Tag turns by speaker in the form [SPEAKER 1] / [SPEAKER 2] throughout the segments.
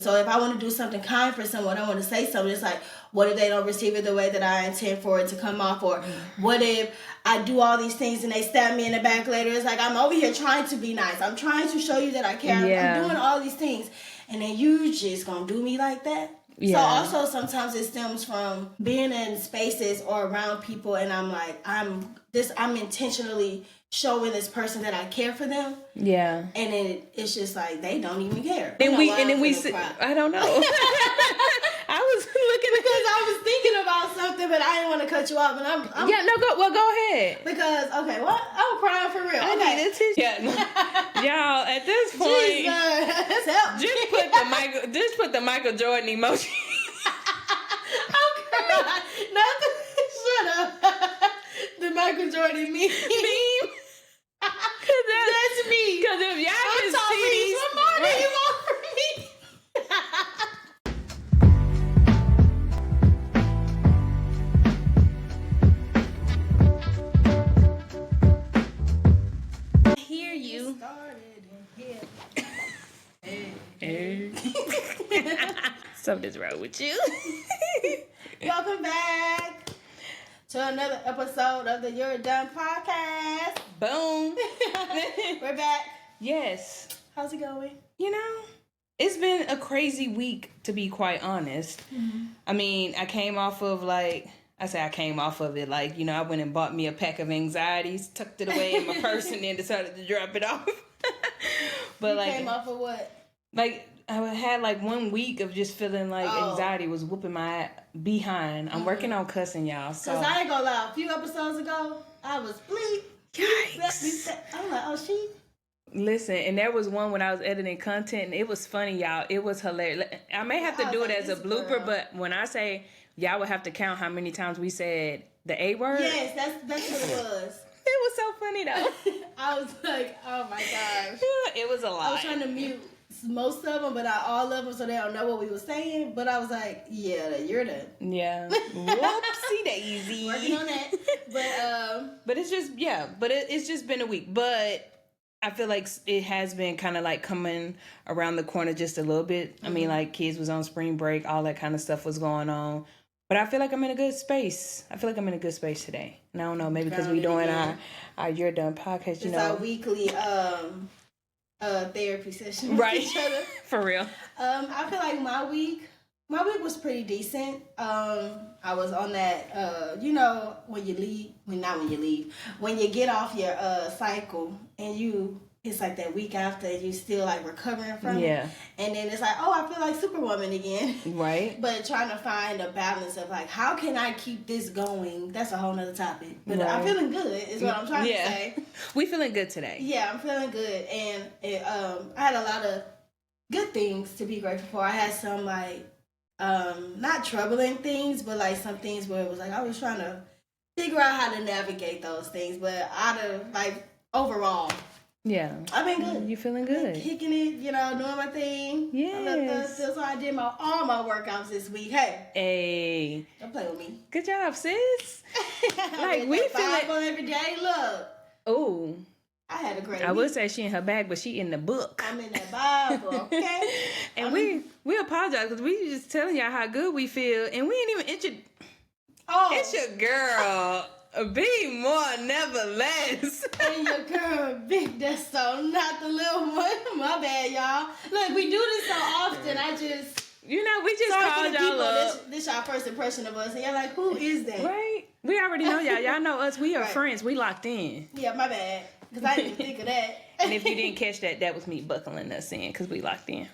[SPEAKER 1] So if I want to do something kind for someone, I want to say something. It's like, what if they don't receive it the way that I intend for it to come off? Or what if I do all these things and they stab me in the back later? It's like, I'm over here trying to be nice. I'm trying to show you that I care.
[SPEAKER 2] Yeah.
[SPEAKER 1] I'm doing all these things. And then you just going to do me like that? Yeah. So also sometimes it stems from being in spaces or around people and I'm like, I'm intentionally showing this person that I care for them. Yeah. And then it's just like they don't even care.
[SPEAKER 2] And we sit, I don't know. I was looking
[SPEAKER 1] because I was thinking about something, but I didn't want to cut you off. And I'm
[SPEAKER 2] go ahead.
[SPEAKER 1] Because I'm crying for real.
[SPEAKER 2] I need a tissue. Yeah, y'all. At this point,
[SPEAKER 1] Jesus,
[SPEAKER 2] just put the Michael Jordan emoji.
[SPEAKER 1] I'm crying. Shut up. The Michael Jordan meme. That's me.
[SPEAKER 2] Because if y'all can see these,
[SPEAKER 1] somebody want from me.
[SPEAKER 2] Hear you. Something's wrong with you.
[SPEAKER 1] Welcome back to another episode of the You're Done podcast.
[SPEAKER 2] Boom.
[SPEAKER 1] We're back.
[SPEAKER 2] Yes.
[SPEAKER 1] How's it going?
[SPEAKER 2] You know, it's been a crazy week, to be quite honest. Mm-hmm. I mean, I came off of it, like, you know, I went and bought me a pack of anxieties, tucked it away in my purse, and then decided to drop it off. But
[SPEAKER 1] you came off of what?
[SPEAKER 2] Like, I had like 1 week of just feeling like anxiety was whooping my behind. I'm working on cussing, y'all. So.
[SPEAKER 1] Cause I ain't gonna lie, a few episodes ago, I was bleep.
[SPEAKER 2] Yikes.
[SPEAKER 1] I'm like, oh, she.
[SPEAKER 2] Listen, and there was one when I was editing content, and it was funny, y'all. It was hilarious. I may have to do it as a blooper, but when I say y'all would have to count how many times we said the A word.
[SPEAKER 1] Yes, that's what it was.
[SPEAKER 2] It was so funny though.
[SPEAKER 1] I was like, oh my gosh.
[SPEAKER 2] It was a lot.
[SPEAKER 1] I was trying to mute most of them, but not all of them, so they don't know what we were saying. But I was like, yeah, you're done.
[SPEAKER 2] Yeah. Whoopsie daisy.
[SPEAKER 1] Working on that.
[SPEAKER 2] But it's just, it's just been a week. But I feel like it has been kind of like coming around the corner just a little bit. Mm-hmm. I mean, like kids was on spring break, all that kind of stuff was going on. But I feel like I'm in a good space. Today. And I don't know, maybe because we're doing our You're Done podcast,
[SPEAKER 1] it's our weekly therapy session
[SPEAKER 2] right.
[SPEAKER 1] with each other.
[SPEAKER 2] For real.
[SPEAKER 1] I feel like my week was pretty decent. I was on that, when you get off your cycle and it's like that week after and you still like recovering from it. And then it's like, oh, I feel like Superwoman again. Right. But trying to find a balance of like, how can I keep this going? That's a whole nother topic. But right. I'm feeling good is what I'm trying to say.
[SPEAKER 2] We feeling good today.
[SPEAKER 1] Yeah, I'm feeling good. And I had a lot of good things to be grateful for. I had some like, not troubling things, but like some things where it was like, I was trying to figure out how to navigate those things. But overall, yeah, I've been good.
[SPEAKER 2] You feeling good?
[SPEAKER 1] Kicking it, doing my thing.
[SPEAKER 2] Yes.
[SPEAKER 1] So I did all my workouts this week. Hey, don't play with me.
[SPEAKER 2] Good job, sis. Like we feeling
[SPEAKER 1] Bible every day. Look.
[SPEAKER 2] Oh.
[SPEAKER 1] I had a great
[SPEAKER 2] week. Would say she in her bag, but she in the book.
[SPEAKER 1] I'm in that Bible, okay?
[SPEAKER 2] And we apologize because we just telling y'all how good we feel, and we ain't even it's your girl. Be more, nevertheless.
[SPEAKER 1] And your girl, Big Desto, not the little one. My bad, y'all. Look, we do this so often. I just...
[SPEAKER 2] we just called y'all up.
[SPEAKER 1] This y'all first impression of us. And y'all like, who is that?
[SPEAKER 2] Right? We already know y'all. Y'all know us. We are friends. We locked in.
[SPEAKER 1] Yeah, my bad. Because I didn't think of that.
[SPEAKER 2] And if you didn't catch that, that was me buckling us in because we locked in.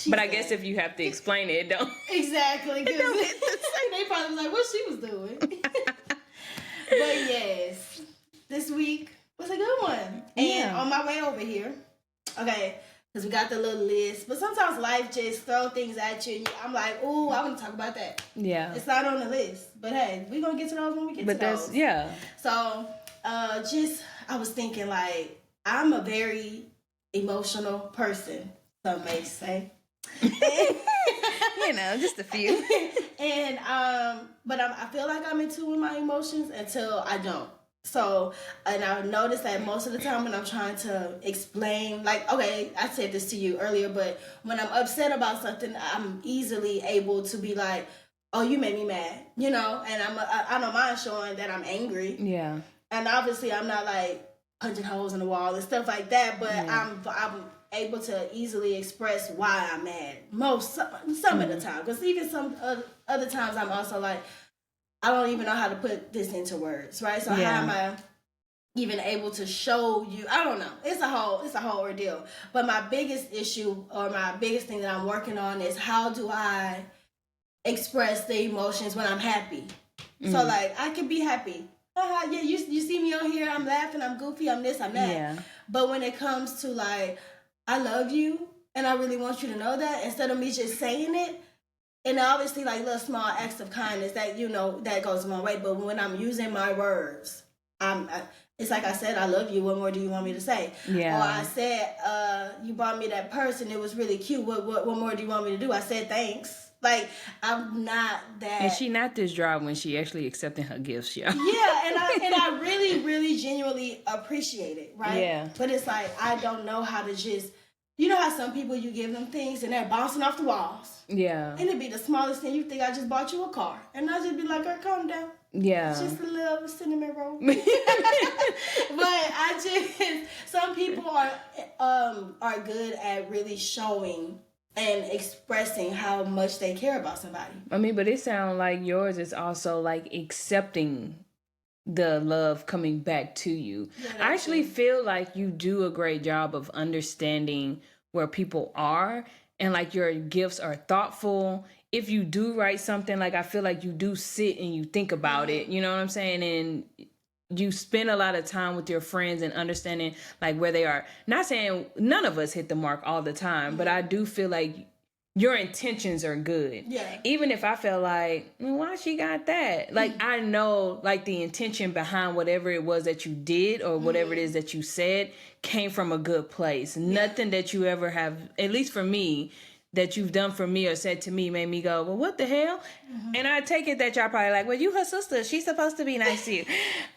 [SPEAKER 2] But I guess if you have to explain it don't...
[SPEAKER 1] Exactly. It don't hit the same. They probably was like, what she was doing. But yes, this week was a good one. And on my way over here, because we got the little list, but sometimes life just throw things at you. And I'm like, ooh, I want to talk about that. Yeah. It's not on the list. But hey, we're going to get to those when we get to those. Yeah. So, I was thinking like, I'm a very emotional person, some may say.
[SPEAKER 2] Just a few.
[SPEAKER 1] And but I feel like I'm in tune with my emotions until I don't. So, and I've noticed that most of the time when I'm trying to explain, like, okay, I said this to you earlier, but when I'm upset about something, I'm easily able to be like, oh, you made me mad, you know, and I don't mind showing that I'm angry.
[SPEAKER 2] Yeah.
[SPEAKER 1] And obviously I'm not like punching holes in the wall and stuff like that, but I'm able to easily express why I'm mad some of the time, because even some other times I'm also like, I don't even know how to put this into words, right? So how am I even able to show you? I don't know. It's a whole ordeal. But my biggest issue, or my biggest thing that I'm working on, is how do I express the emotions when I'm happy? So like, I can be happy. Yeah, you see me on here, I'm laughing, I'm goofy, I'm this, I'm that.
[SPEAKER 2] Yeah.
[SPEAKER 1] But when it comes to like, I love you and I really want you to know that, instead of me just saying it, and obviously, like, little small acts of kindness that, you know, that goes a long way. But when I'm using my words, it's like I said, I love you. What more do you want me to say?
[SPEAKER 2] Yeah.
[SPEAKER 1] Or I said, you bought me that purse and it was really cute. What more do you want me to do? I said, thanks. Like, I'm not that.
[SPEAKER 2] And she not this dry when she actually accepting her gifts, yeah.
[SPEAKER 1] Yeah, and I really, really genuinely appreciate it, right?
[SPEAKER 2] Yeah.
[SPEAKER 1] But it's like, I don't know how to just, you know how some people, you give them things and they're bouncing off the walls.
[SPEAKER 2] Yeah.
[SPEAKER 1] And it'd be the smallest thing. You think I just bought you a car. And I'll just be like, girl, calm down.
[SPEAKER 2] Yeah.
[SPEAKER 1] It's just a little cinnamon roll. But some people are good at really showing and expressing how much they care about somebody.
[SPEAKER 2] I mean, but it sounds like yours is also like accepting the love coming back to you. Yeah, I actually feel like you do a great job of understanding where people are, and like your gifts are thoughtful. If you do write something, like I feel like you do sit and you think about it, you know what I'm saying? And you spend a lot of time with your friends and understanding like where they are. Not saying none of us hit the mark all the time, but I do feel like your intentions are good.
[SPEAKER 1] Yeah.
[SPEAKER 2] Even if I feel like, why she got that? Like, I know, like, the intention behind whatever it was that you did or whatever it is that you said came from a good place. Yeah. Nothing that you ever have, at least for me, that you've done for me or said to me made me go, well, what the hell? And I take it that y'all probably like, well, you her sister. She's supposed to be nice to you.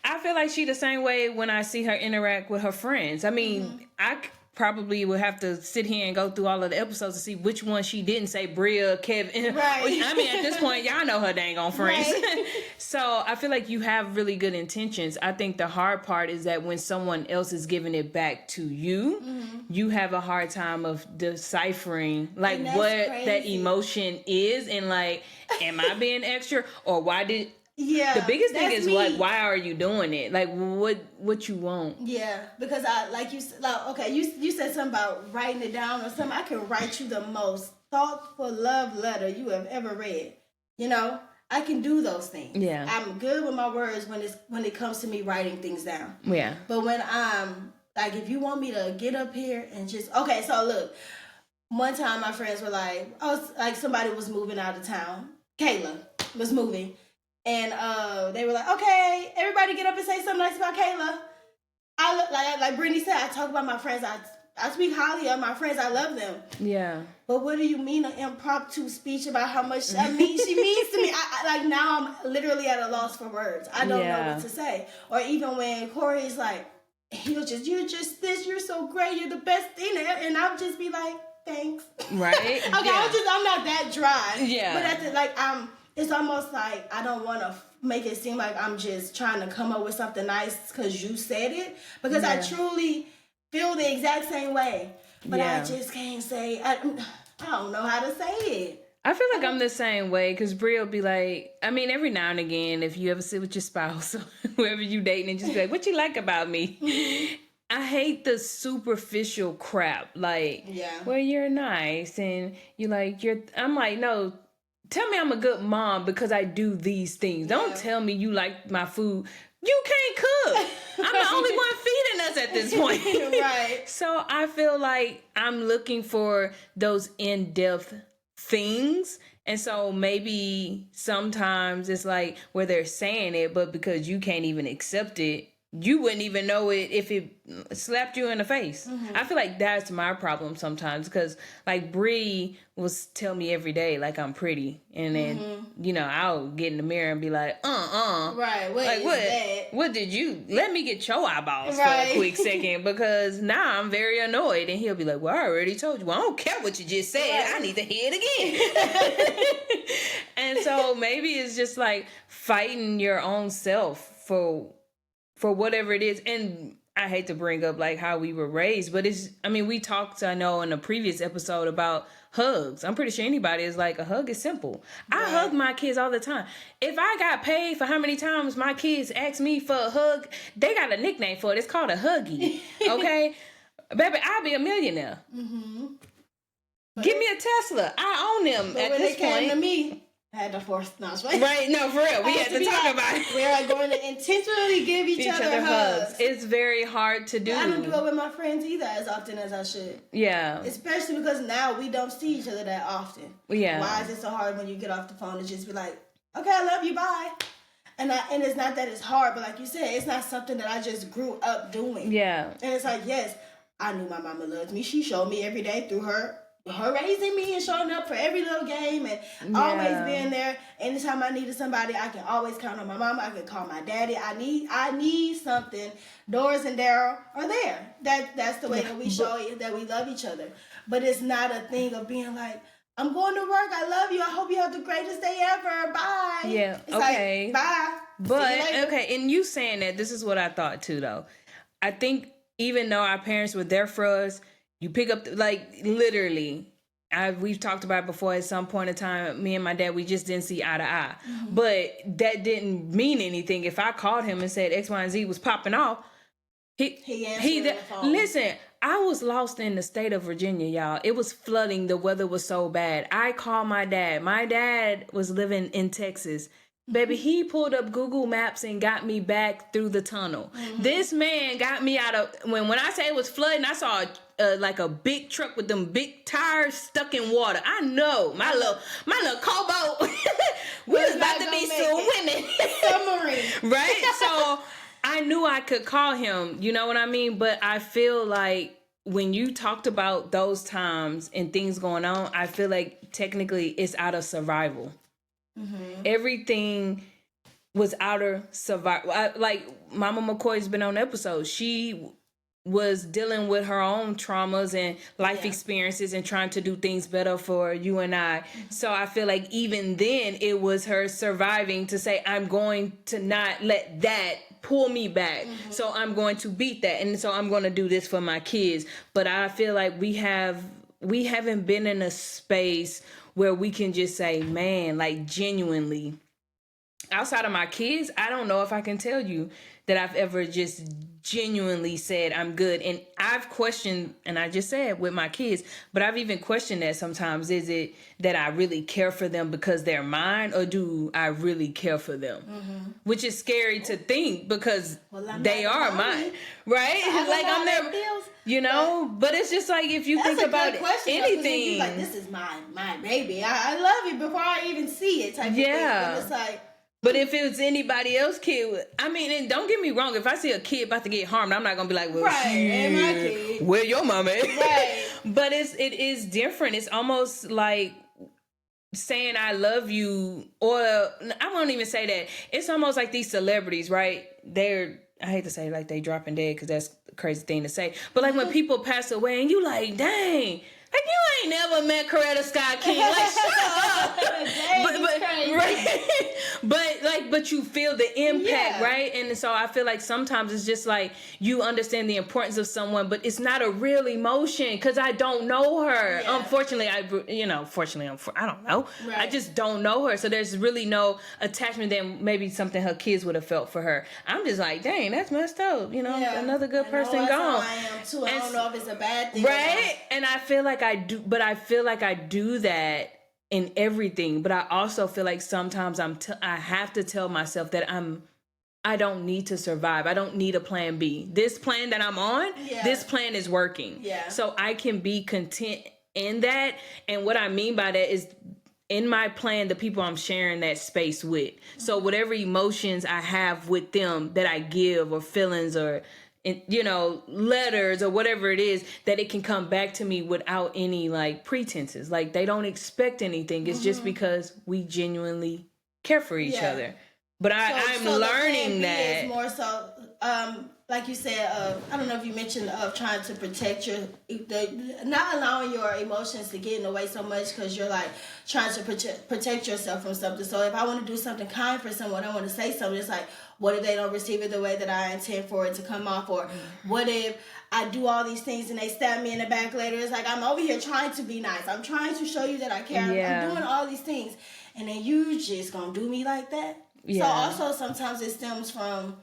[SPEAKER 2] I feel like she the same way when I see her interact with her friends. I mean, I probably would have to sit here and go through all of the episodes to see which one she didn't say, Bria, Kevin. Right. I mean, at this point, y'all know her dang on friends. Right. So I feel like you have really good intentions. I think the hard part is that when someone else is giving it back to you, you have a hard time of deciphering like what crazy. That emotion is, and like, am I being extra, or why did... Yeah, the biggest thing is like, why are you doing it? Like, what you want? Yeah, because I like you. Like, okay, you said something about writing it down or something. I can write you the most thoughtful love letter you have ever read. You know, I can do those things. Yeah, I'm good with my words when it comes to me writing things down. Yeah, but when I'm like, if you want me to get up here and just so look, one time my friends were like, like somebody was moving out of town. Kayla was moving. And they were like, okay, everybody get up and say something nice about Kayla. I look like Brittany said, I talk about my friends. I speak highly of my friends. I love them. Yeah. But what do you mean an impromptu speech about how much she means to me? I like, now I'm literally at a loss for words. I don't know what to say. Or even when Corey's like, you're just this, you're so great, you're the best thing there. And I'll just be like, thanks. Right. Okay, I'm not that dry. Yeah. But it's almost like I don't want to make it seem like I'm just trying to come up with something nice because you said it. Because I truly feel the exact same way. But I just can't say, I don't know how to say it. I feel like I'm the same way, because Brie will be like, I mean, every now and again, if you ever sit with your spouse or whoever you dating and just be like, what you like about me? I hate the superficial crap. Like, well, you're nice and I'm like, no. Tell me I'm a good mom because I do these things. Don't tell me you like my food. You can't cook. I'm the only one feeding us at this point. Right. So I feel like I'm looking for those in-depth things. And so maybe sometimes it's like where they're saying it, but because you can't even accept it, you wouldn't even know it if it slapped you in the face. I feel like that's my problem sometimes, because like Bree will tell me every day like I'm pretty, and then you know, I'll get in the mirror and be like,
[SPEAKER 1] right,
[SPEAKER 2] what did you let me get your eyeballs for a quick second, because now I'm very annoyed. And he'll be like, well, I already told you. Well, I don't care what you just said. I need to hear it again. And so maybe it's just like fighting your own self for whatever it is. And I hate to bring up like how we were raised, but we talked, I know, in a previous episode about hugs. I'm pretty sure anybody is like, a hug is simple. Right. I hug my kids all the time. If I got paid for how many times my kids ask me for a hug, they got a nickname for it. It's called a huggy. Okay? Baby, I'll be a millionaire. Give me a Tesla. I own them
[SPEAKER 1] but
[SPEAKER 2] at
[SPEAKER 1] when
[SPEAKER 2] this
[SPEAKER 1] it came
[SPEAKER 2] point.
[SPEAKER 1] to me, I had to force, no,
[SPEAKER 2] right? No, for real. We had to talk about it.
[SPEAKER 1] We are going to intentionally give each other hugs.
[SPEAKER 2] It's very hard to do.
[SPEAKER 1] I don't do it with my friends either as often as I should.
[SPEAKER 2] Yeah.
[SPEAKER 1] Especially because now we don't see each other that often.
[SPEAKER 2] Yeah.
[SPEAKER 1] Why is it so hard when you get off the phone to just be like, okay, I love you, bye. And it's not that it's hard, but like you said, it's not something that I just grew up doing.
[SPEAKER 2] Yeah.
[SPEAKER 1] And it's like, yes, I knew my mama loved me. She showed me every day through her raising me and showing up for every little game and always being there. Anytime I needed somebody, I can always count on my mama. I can call my daddy. I need something. Doris and Daryl are there. That's the way that we show that we love each other. But it's not a thing of being like, I'm going to work. I love you. I hope you have the greatest day ever. Bye.
[SPEAKER 2] Yeah.
[SPEAKER 1] It's
[SPEAKER 2] okay.
[SPEAKER 1] Like, bye.
[SPEAKER 2] But okay, and you saying that, this is what I thought too, though. I think even though our parents were there for us, you pick up, like, literally, we've talked about it before, at some point in time, me and my dad, we just didn't see eye to eye. But that didn't mean anything. If I called him and said X, Y, and Z was popping off, he answered the phone. Listen, I was lost in the state of Virginia, y'all. It was flooding. The weather was so bad. I called my dad. My dad was living in Texas. Baby, he pulled up Google Maps and got me back through the tunnel. This man got me out of, when I say it was flooding, I saw like a big truck with them big tires stuck in water. I know, my little cowboat we was about to be swimming.
[SPEAKER 1] Submarine.
[SPEAKER 2] Right? So I knew I could call him, you know what I mean? But I feel like when you talked about those times and things going on, I feel like technically it's out of survival. Everything was outer survival. Like Mama McCoy's been on episodes. She was dealing with her own traumas and life experiences and trying to do things better for you and I. So I feel like even then it was her surviving to say, I'm going to not let that pull me back. So I'm going to beat that. And so I'm going to do this for my kids. But I feel like we haven't been in a space where we can just say, man, like genuinely, outside of my kids, I don't know if I can tell you that I've ever just genuinely said I'm good. And I've questioned, and I just said with my kids, but I've even questioned that sometimes. Is it that I really care for them because they're mine, or do I really care for them? Which is scary to think, because they are mine, right? Like I'm there, you know, but it's just like, if you think about anything,
[SPEAKER 1] like, this is my baby. I love you before I even see it type of thing. And it's like,
[SPEAKER 2] but if it was anybody else kid, I mean, and don't get me wrong, if I see a kid about to get harmed, I'm not gonna be like, well,
[SPEAKER 1] and my kid,
[SPEAKER 2] where your mama at?
[SPEAKER 1] Right.
[SPEAKER 2] But it is different. It's almost like saying I love you, or I won't even say that. It's almost like these celebrities, right? I hate to say like they dropping dead, because that's a crazy thing to say. But like when people pass away and you like, dang, like you ain't never met Coretta Scott King. Like, shut up. But you feel the impact, right? And so I feel like sometimes it's just like you understand the importance of someone, but it's not a real emotion because I don't know her. Yeah. Unfortunately, I don't know. Right. I just don't know her. So there's really no attachment that maybe something her kids would have felt for her. I'm just like, dang, that's messed up. You know, another good person gone.
[SPEAKER 1] I am too. I don't know if it's a bad thing.
[SPEAKER 2] Right? And I feel like I do, but I feel like I do that in everything. But I also feel like sometimes I have to tell myself that I don't need to survive. I don't need a plan B. This plan that I'm on, this plan is working. Yeah. So I can be content in that. And what I mean by that is in my plan the people I'm sharing that space with. So whatever emotions I have with them that I give, or feelings, or letters, or whatever it is, that it can come back to me without any like pretenses. Like they don't expect anything. It's just because we genuinely care for each other. But I'm learning that.
[SPEAKER 1] Is more so, like you said, I don't know if you mentioned of trying to protect not allowing your emotions to get in the way so much, because you're like trying to protect yourself from something. So if I want to do something kind for someone, I want to say something. It's like, what if they don't receive it the way that I intend for it to come off? Or what if I do all these things and they stab me in the back later? It's like, I'm over here trying to be nice. I'm trying to show you that I care. I'm doing all these things. And then you just gonna do me like that? Yeah. So also sometimes it stems from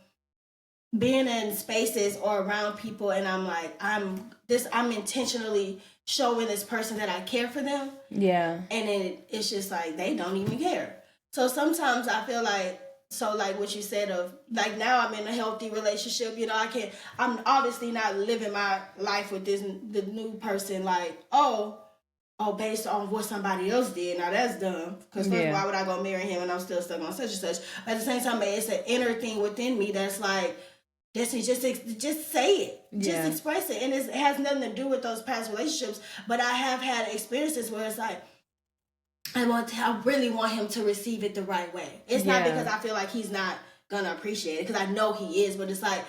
[SPEAKER 1] being in spaces or around people, and I'm like, I'm intentionally showing this person that I care for them. Yeah. And it's just like they don't even care. So sometimes I feel like, so like what you said of like, now I'm in a healthy relationship, I'm obviously not living my life with the new person like, oh, based on what somebody else did. Now that's dumb. Because first, why would I go marry him and I'm still stuck on such and such? But at the same time, it's an inner thing within me that's like, just say it. Just express it. And it has nothing to do with those past relationships. But I have had experiences where it's like, I really want him to receive it the right way. It's not because I feel like he's not going to appreciate it, because I know he is. But it's like,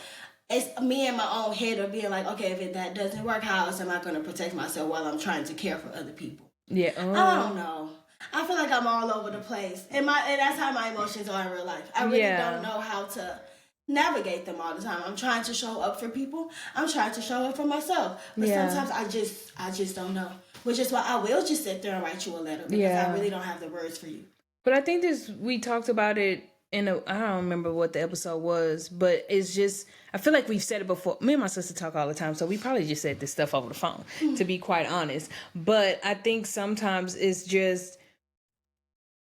[SPEAKER 1] it's me in my own head of being like, okay, if that doesn't work, how else am I going to protect myself while I'm trying to care for other people? Yeah. I don't know. I feel like I'm all over the place. And that's how my emotions are in real life. I really don't know how to navigate them all the time. I'm trying to show up for people. I'm trying to show up for myself. But sometimes I just don't know. Which is why I will just sit there and write you a letter, because I really don't have the words for you.
[SPEAKER 2] But I think we talked about it I don't remember what the episode was, but it's just, I feel like we've said it before. Me and my sister talk all the time, so we probably just said this stuff over the phone, to be quite honest. But I think sometimes it's just,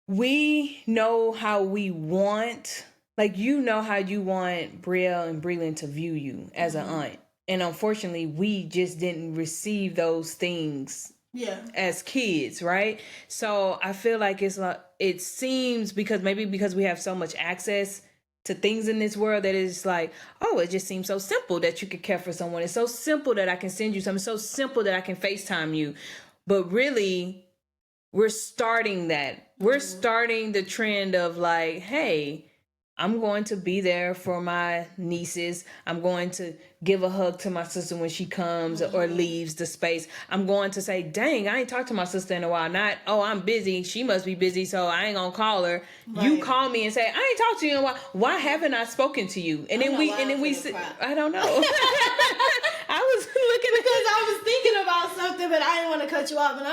[SPEAKER 2] we know how we want, like, how you want Brielle and Breland to view you as an aunt. And unfortunately, we just didn't receive those things as kids, right? So I feel like it's like, it seems because we have so much access to things in this world that it's like, oh, it just seems so simple that you could care for someone. It's so simple that I can send you something. It's so simple that I can FaceTime you. But really, we're starting that. We're starting the trend of like, hey, I'm going to be there for my nieces. I'm going to give a hug to my sister when she comes or leaves the space. I'm going to say, dang, I ain't talked to my sister in a while. Not, oh, I'm busy. She must be busy, so I ain't going to call her. Right. You call me and say, I ain't talked to you in a while. Why haven't I spoken to you? And then we I don't know. I was looking
[SPEAKER 1] because I was thinking about something, but I didn't want to cut you off. And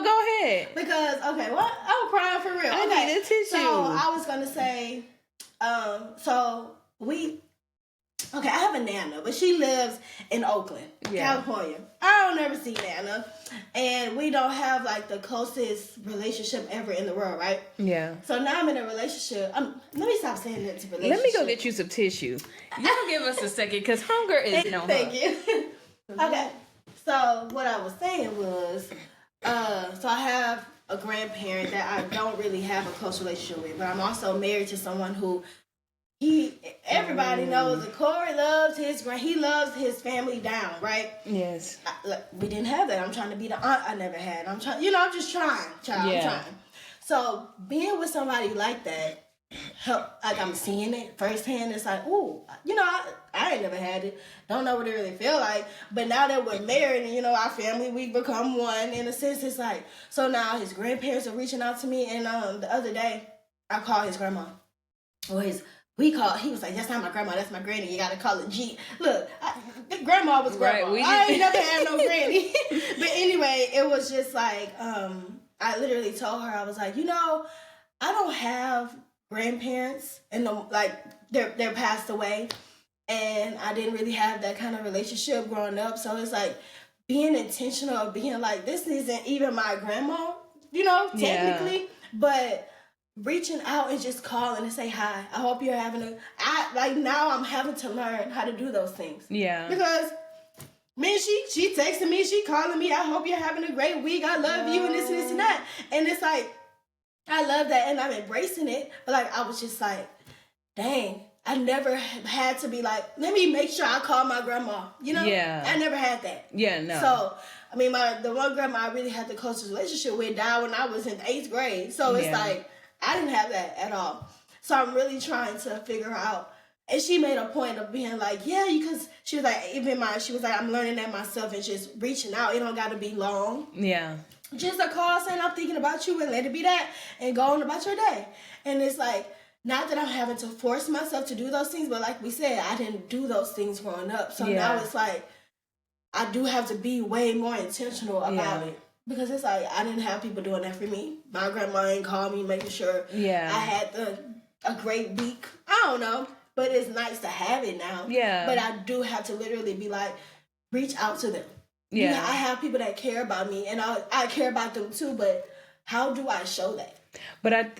[SPEAKER 2] go ahead.
[SPEAKER 1] Because, okay, well, I'm crying for real.
[SPEAKER 2] I need a tissue.
[SPEAKER 1] So I was going to say, I have a Nana, but she lives in Oakland, California. I don't ever see Nana, and we don't have like the closest relationship ever in the world, right? Yeah. So now I'm in a relationship. Let me stop saying that to relationship.
[SPEAKER 2] Let me go get you some tissue. Y'all give us a second, because hunger is no.
[SPEAKER 1] Thank you. Okay. So what I was saying was, so I have a grandparent that I don't really have a close relationship with, but I'm also married to someone who everybody knows that Corey loves he loves his family down, right? Yes. We didn't have that. I'm trying to be the aunt I never had. I'm trying, I'm just trying, child. I'm trying. So being with somebody like that, like I'm seeing it firsthand, it's like, ooh, I ain't never had it. Don't know what it really feel like. But now that we're married and, our family, we've become one. In a sense, it's like, so now his grandparents are reaching out to me. And the other day, I called his grandma. Or he was like, that's not my grandma, that's my granny. You got to call it G. Look, grandma was grandma. Right, I ain't never had no granny. But anyway, it was just like, I literally told her, I was like, I don't have grandparents, and they're passed away, and I didn't really have that kind of relationship growing up. So it's like being intentional of being like, this isn't even my grandma, technically, but reaching out and just calling and say hi. I hope you're having now I'm having to learn how to do those things. Yeah. Because Man, she texting me, she calling me, I hope you're having a great week, I love you, and this and that. And it's like, I love that, and I'm embracing it. But like, I was just like, dang, I never had to be like, let me make sure I call my grandma. You know?
[SPEAKER 2] Yeah.
[SPEAKER 1] I never had that.
[SPEAKER 2] Yeah, no.
[SPEAKER 1] So, I mean, the one grandma I really had the closest relationship with died when I was in 8th grade. So it's like, I didn't have that at all. So I'm really trying to figure out. And she made a point of being like, yeah, because she was like, she was like, I'm learning that myself and just reaching out. It don't got to be long.
[SPEAKER 2] Yeah.
[SPEAKER 1] Just a call saying I'm thinking about you and let it be that and go on about your day. And it's like, not that I'm having to force myself to do those things, but like we said, I didn't do those things growing up. So now it's like, I do have to be way more intentional about it. Because it's like, I didn't have people doing that for me. My grandma ain't called me, making sure I had a great week. I don't know. But it's nice to have it now. Yeah. But I do have to literally be like, reach out to them. Yeah. You know, I have people that care about me, and I care about them too, but how do I show that?
[SPEAKER 2] But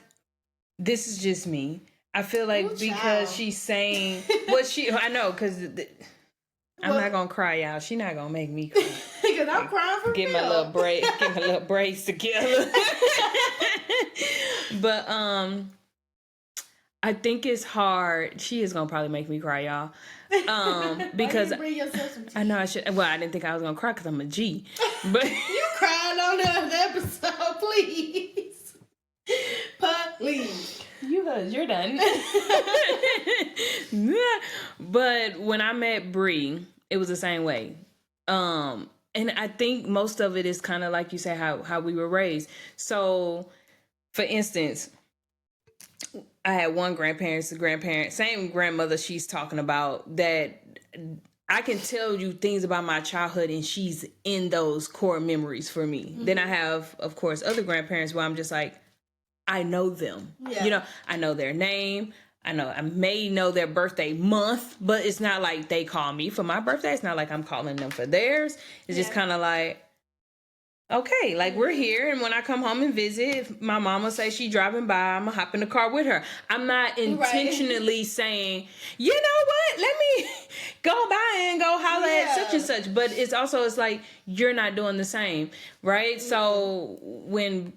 [SPEAKER 2] this is just me. I feel like because she's saying what I know, because I'm not going to cry, y'all. She's not going to make me cry.
[SPEAKER 1] Because I'm crying for
[SPEAKER 2] Get my little braids together. But, I think it's hard. She is gonna probably make me cry, y'all. Because I know I should. Well, I didn't think I was gonna cry because I'm a G. But
[SPEAKER 1] you crying on the episode, please, please.
[SPEAKER 2] You're done. But when I met Bree, it was the same way. And I think most of it is kind of like you say how we were raised. So, for instance, I had one grandparent, same grandmother she's talking about, that I can tell you things about my childhood and she's in those core memories for me. Mm-hmm. Then I have, of course, other grandparents where I'm just like, I know them. Yeah. You know, I know their name. I may know their birthday month, but it's not like they call me for my birthday. It's not like I'm calling them for theirs. It's just kind of like, okay, like we're here, and when I come home and visit, if my mama say she driving by, I'm gonna hop in the car with her. I'm not intentionally saying, you know what, let me go by and go holler at such and such. But it's like, you're not doing the same, right? Mm-hmm. So when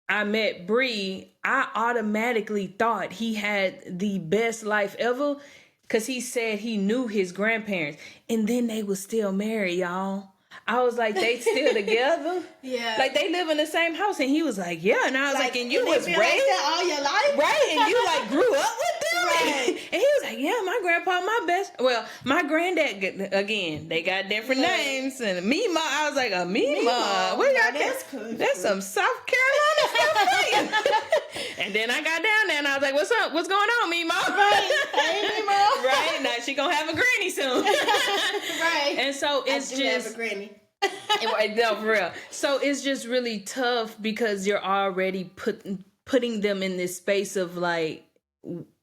[SPEAKER 2] I met Bree, I automatically thought he had the best life ever because he said he knew his grandparents, and then they were still married, y'all. I was like, they still together? Yeah. Like, they live in the same house. And he was like, yeah. And I was like, and you was raised like
[SPEAKER 1] that all your life?
[SPEAKER 2] Right. And you, like, grew up with them? Right. And he was like, yeah, my grandpa, my granddad, again, they got different names. And Mima, I was like, Mima? What y'all That's some South Carolina stuff for you. And then I got down there and I was like, what's up? What's going on, Mima?
[SPEAKER 1] Right. Hey, Mima.
[SPEAKER 2] Right. Now she gonna have a granny soon.
[SPEAKER 1] Right.
[SPEAKER 2] And so it's just
[SPEAKER 1] have a granny.
[SPEAKER 2] No, for real. So it's just really tough because you're already putting them in this space of like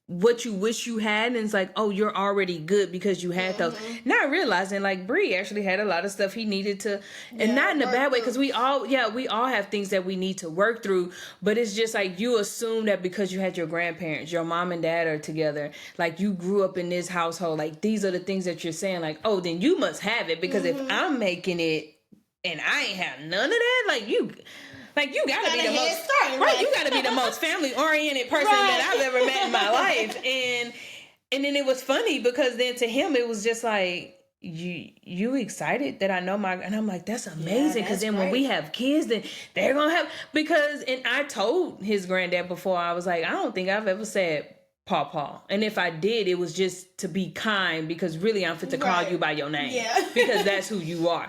[SPEAKER 2] what you wish you had, and it's like, oh, you're already good because you had those. Not realizing like Bree actually had a lot of stuff he needed to, and not in a bad way, because we all have things that we need to work through, but it's just like you assume that because you had your grandparents, your mom and dad are together, like you grew up in this household, like these are the things that you're saying, like, oh, then you must have it, because if I'm making it and I ain't have none of that, like you gotta be the most right. You gotta be the most family oriented person that I've ever met in my life. And then it was funny because then to him it was just like, you excited that I know and I'm like, that's amazing, because then when we have kids, then they're gonna have, and I told his granddad before, I was like, I don't think I've ever said Paw. And if I did, it was just to be kind, because really I'm fit to call you by your name, because that's who you are.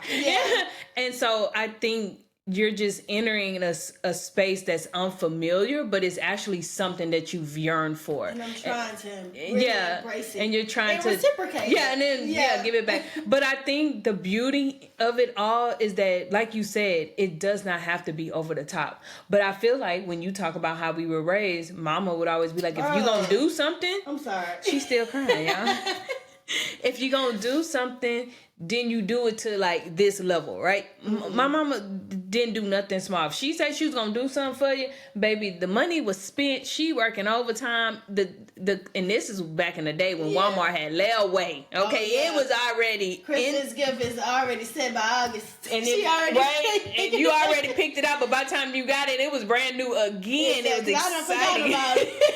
[SPEAKER 2] And so I think you're just entering a space that's unfamiliar, but it's actually something that you've yearned for. And I'm trying to really embrace it. And you're trying to reciprocate. Yeah, and then give it back. But I think the beauty of it all is that, like you said, it does not have to be over the top. But I feel like when you talk about how we were raised, Mama would always be like, if you're gonna do something,
[SPEAKER 1] I'm sorry,
[SPEAKER 2] she's still crying, y'all. If you're gonna do something, then you do it to like this level, right? Mm-hmm. My mama didn't do nothing small. If she said she was gonna do something for you, baby, the money was spent. She working overtime. And this is back in the day when Walmart had layaway. Okay, it was already
[SPEAKER 1] Christmas gift is already set by August, and
[SPEAKER 2] she already and you already picked it up. But by the time you got it, it was brand new again. It was exciting.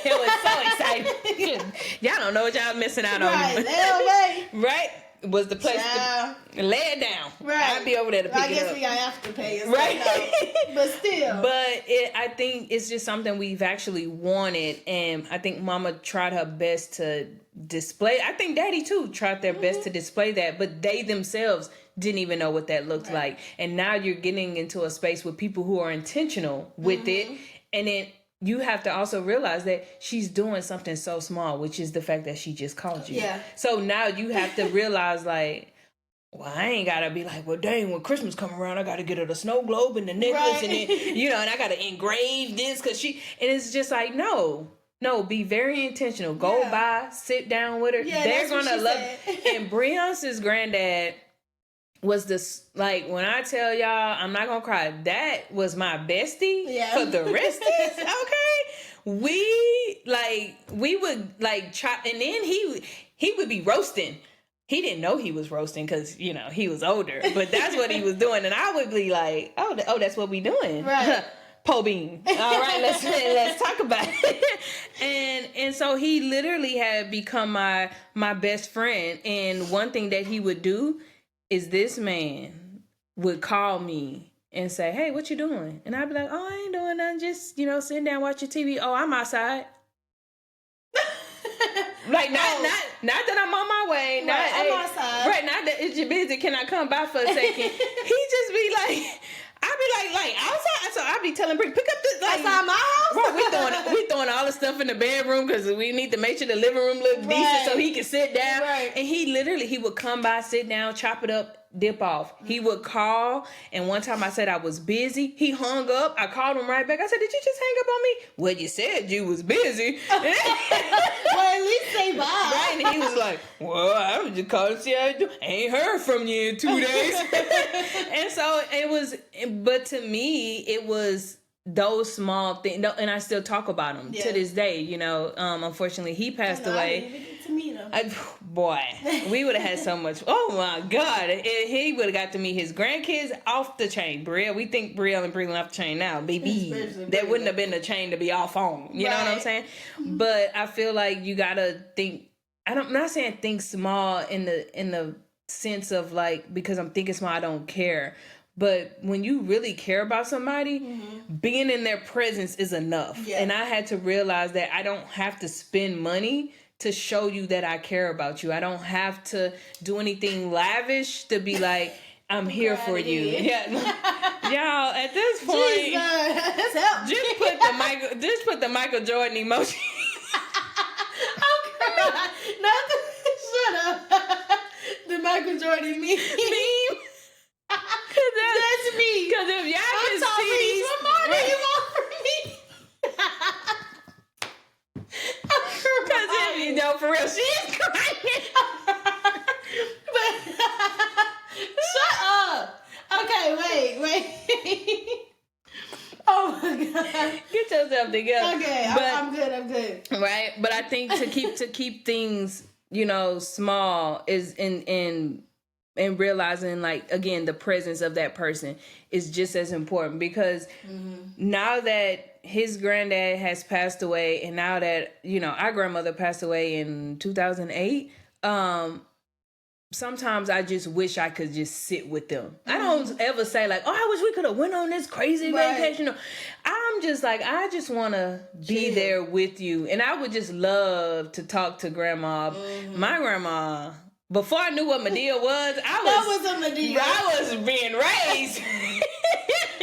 [SPEAKER 2] It was so exciting. Y'all don't know what y'all missing out on.
[SPEAKER 1] Layaway.
[SPEAKER 2] Right. Was the place to lay it down.
[SPEAKER 1] Right.
[SPEAKER 2] I'd be over there to pick it up.
[SPEAKER 1] I guess we got afterpay.
[SPEAKER 2] Right.
[SPEAKER 1] But still.
[SPEAKER 2] But I think it's just something we've actually wanted. And I think Mama tried her best to display. I think Daddy, too, tried their best to display that. But they themselves didn't even know what that looked like. And now you're getting into a space with people who are intentional with it. And then you have to also realize that she's doing something so small, which is the fact that she just called you.
[SPEAKER 1] Yeah.
[SPEAKER 2] So now you have to realize, like, well, I ain't gotta be like, well, dang, when Christmas come around, I gotta get her the snow globe and the necklace, and then, and I gotta engrave this, and it's just like, no, be very intentional. Go by, sit down with her.
[SPEAKER 1] Yeah,
[SPEAKER 2] they're gonna love it. And Breonce's granddad was this, like, when I tell y'all, I'm not gonna cry, that was my bestie for the rest of this, okay? We would, like, try, and then he would be roasting. He didn't know he was roasting because, he was older, but that's what he was doing, and I would be like, oh, that's what we doing.
[SPEAKER 1] Right.
[SPEAKER 2] Po bean. All right, let's talk about it. And so he literally had become my best friend, and one thing that he would do is this man would call me and say, hey, what you doing? And I'd be like, oh, I ain't doing nothing. Just, sitting down watching TV. Oh, I'm outside. Like, not that I'm on my way.
[SPEAKER 1] I'm outside.
[SPEAKER 2] Right, not that it's your busy. Can I come by for a second? He just be like, I'd be like outside. So I'd be telling Brick, pick up the, like,
[SPEAKER 1] outside my house.
[SPEAKER 2] Right, we throwing all the stuff in the bedroom because we need to make sure the living room look decent so he can sit down.
[SPEAKER 1] Right.
[SPEAKER 2] And he would come by, sit down, chop it up, dip off. He would call, and one time I said I was busy. He hung up. I called him right back. I said, did you just hang up on me? Well, you said you was busy.
[SPEAKER 1] Well, at least say bye.
[SPEAKER 2] Right, and he was like, well, I was just calling to see how you do. Ain't heard from you in 2 days. And so it was, but to me, it was those small things, and I still talk about him to this day. Unfortunately, he passed away.
[SPEAKER 1] I didn't even get to meet him.
[SPEAKER 2] Boy, we would have had so much. Oh my God, he would have got to meet his grandkids off the chain. We think Brielle and Breland off the chain now, baby. That wouldn't have been the chain to be off on. You know what I'm saying? But I feel like you gotta think. I'm not saying think small in the sense of like, because I'm thinking small, I don't care. But when you really care about somebody, being in their presence is enough. Yeah. And I had to realize that I don't have to spend money to show you that I care about you. I don't have to do anything lavish to be like, I'm here for you. Yeah. Y'all, at this point, just put the Michael Jordan emoji.
[SPEAKER 1] Oh, God. Shut up. The Michael Jordan meme. That's me.
[SPEAKER 2] Because if y'all can see these,
[SPEAKER 1] what more do you want from me?
[SPEAKER 2] Because for real, she is crying.
[SPEAKER 1] But shut up. Okay, wait. Oh my God.
[SPEAKER 2] Get yourself together.
[SPEAKER 1] Okay, I'm good.
[SPEAKER 2] Right, but I think to keep things, small is in realizing, like, again, the presence of that person is just as important, because now that his granddad has passed away, and now that, our grandmother passed away in 2008, sometimes I just wish I could just sit with them. I don't ever say like, oh, I wish we could have went on this crazy vacation. I'm just like, I just want to be there with you. And I would just love to talk to grandma. My grandma, before I knew what Medea was,
[SPEAKER 1] that was a Medea.
[SPEAKER 2] I was being raised.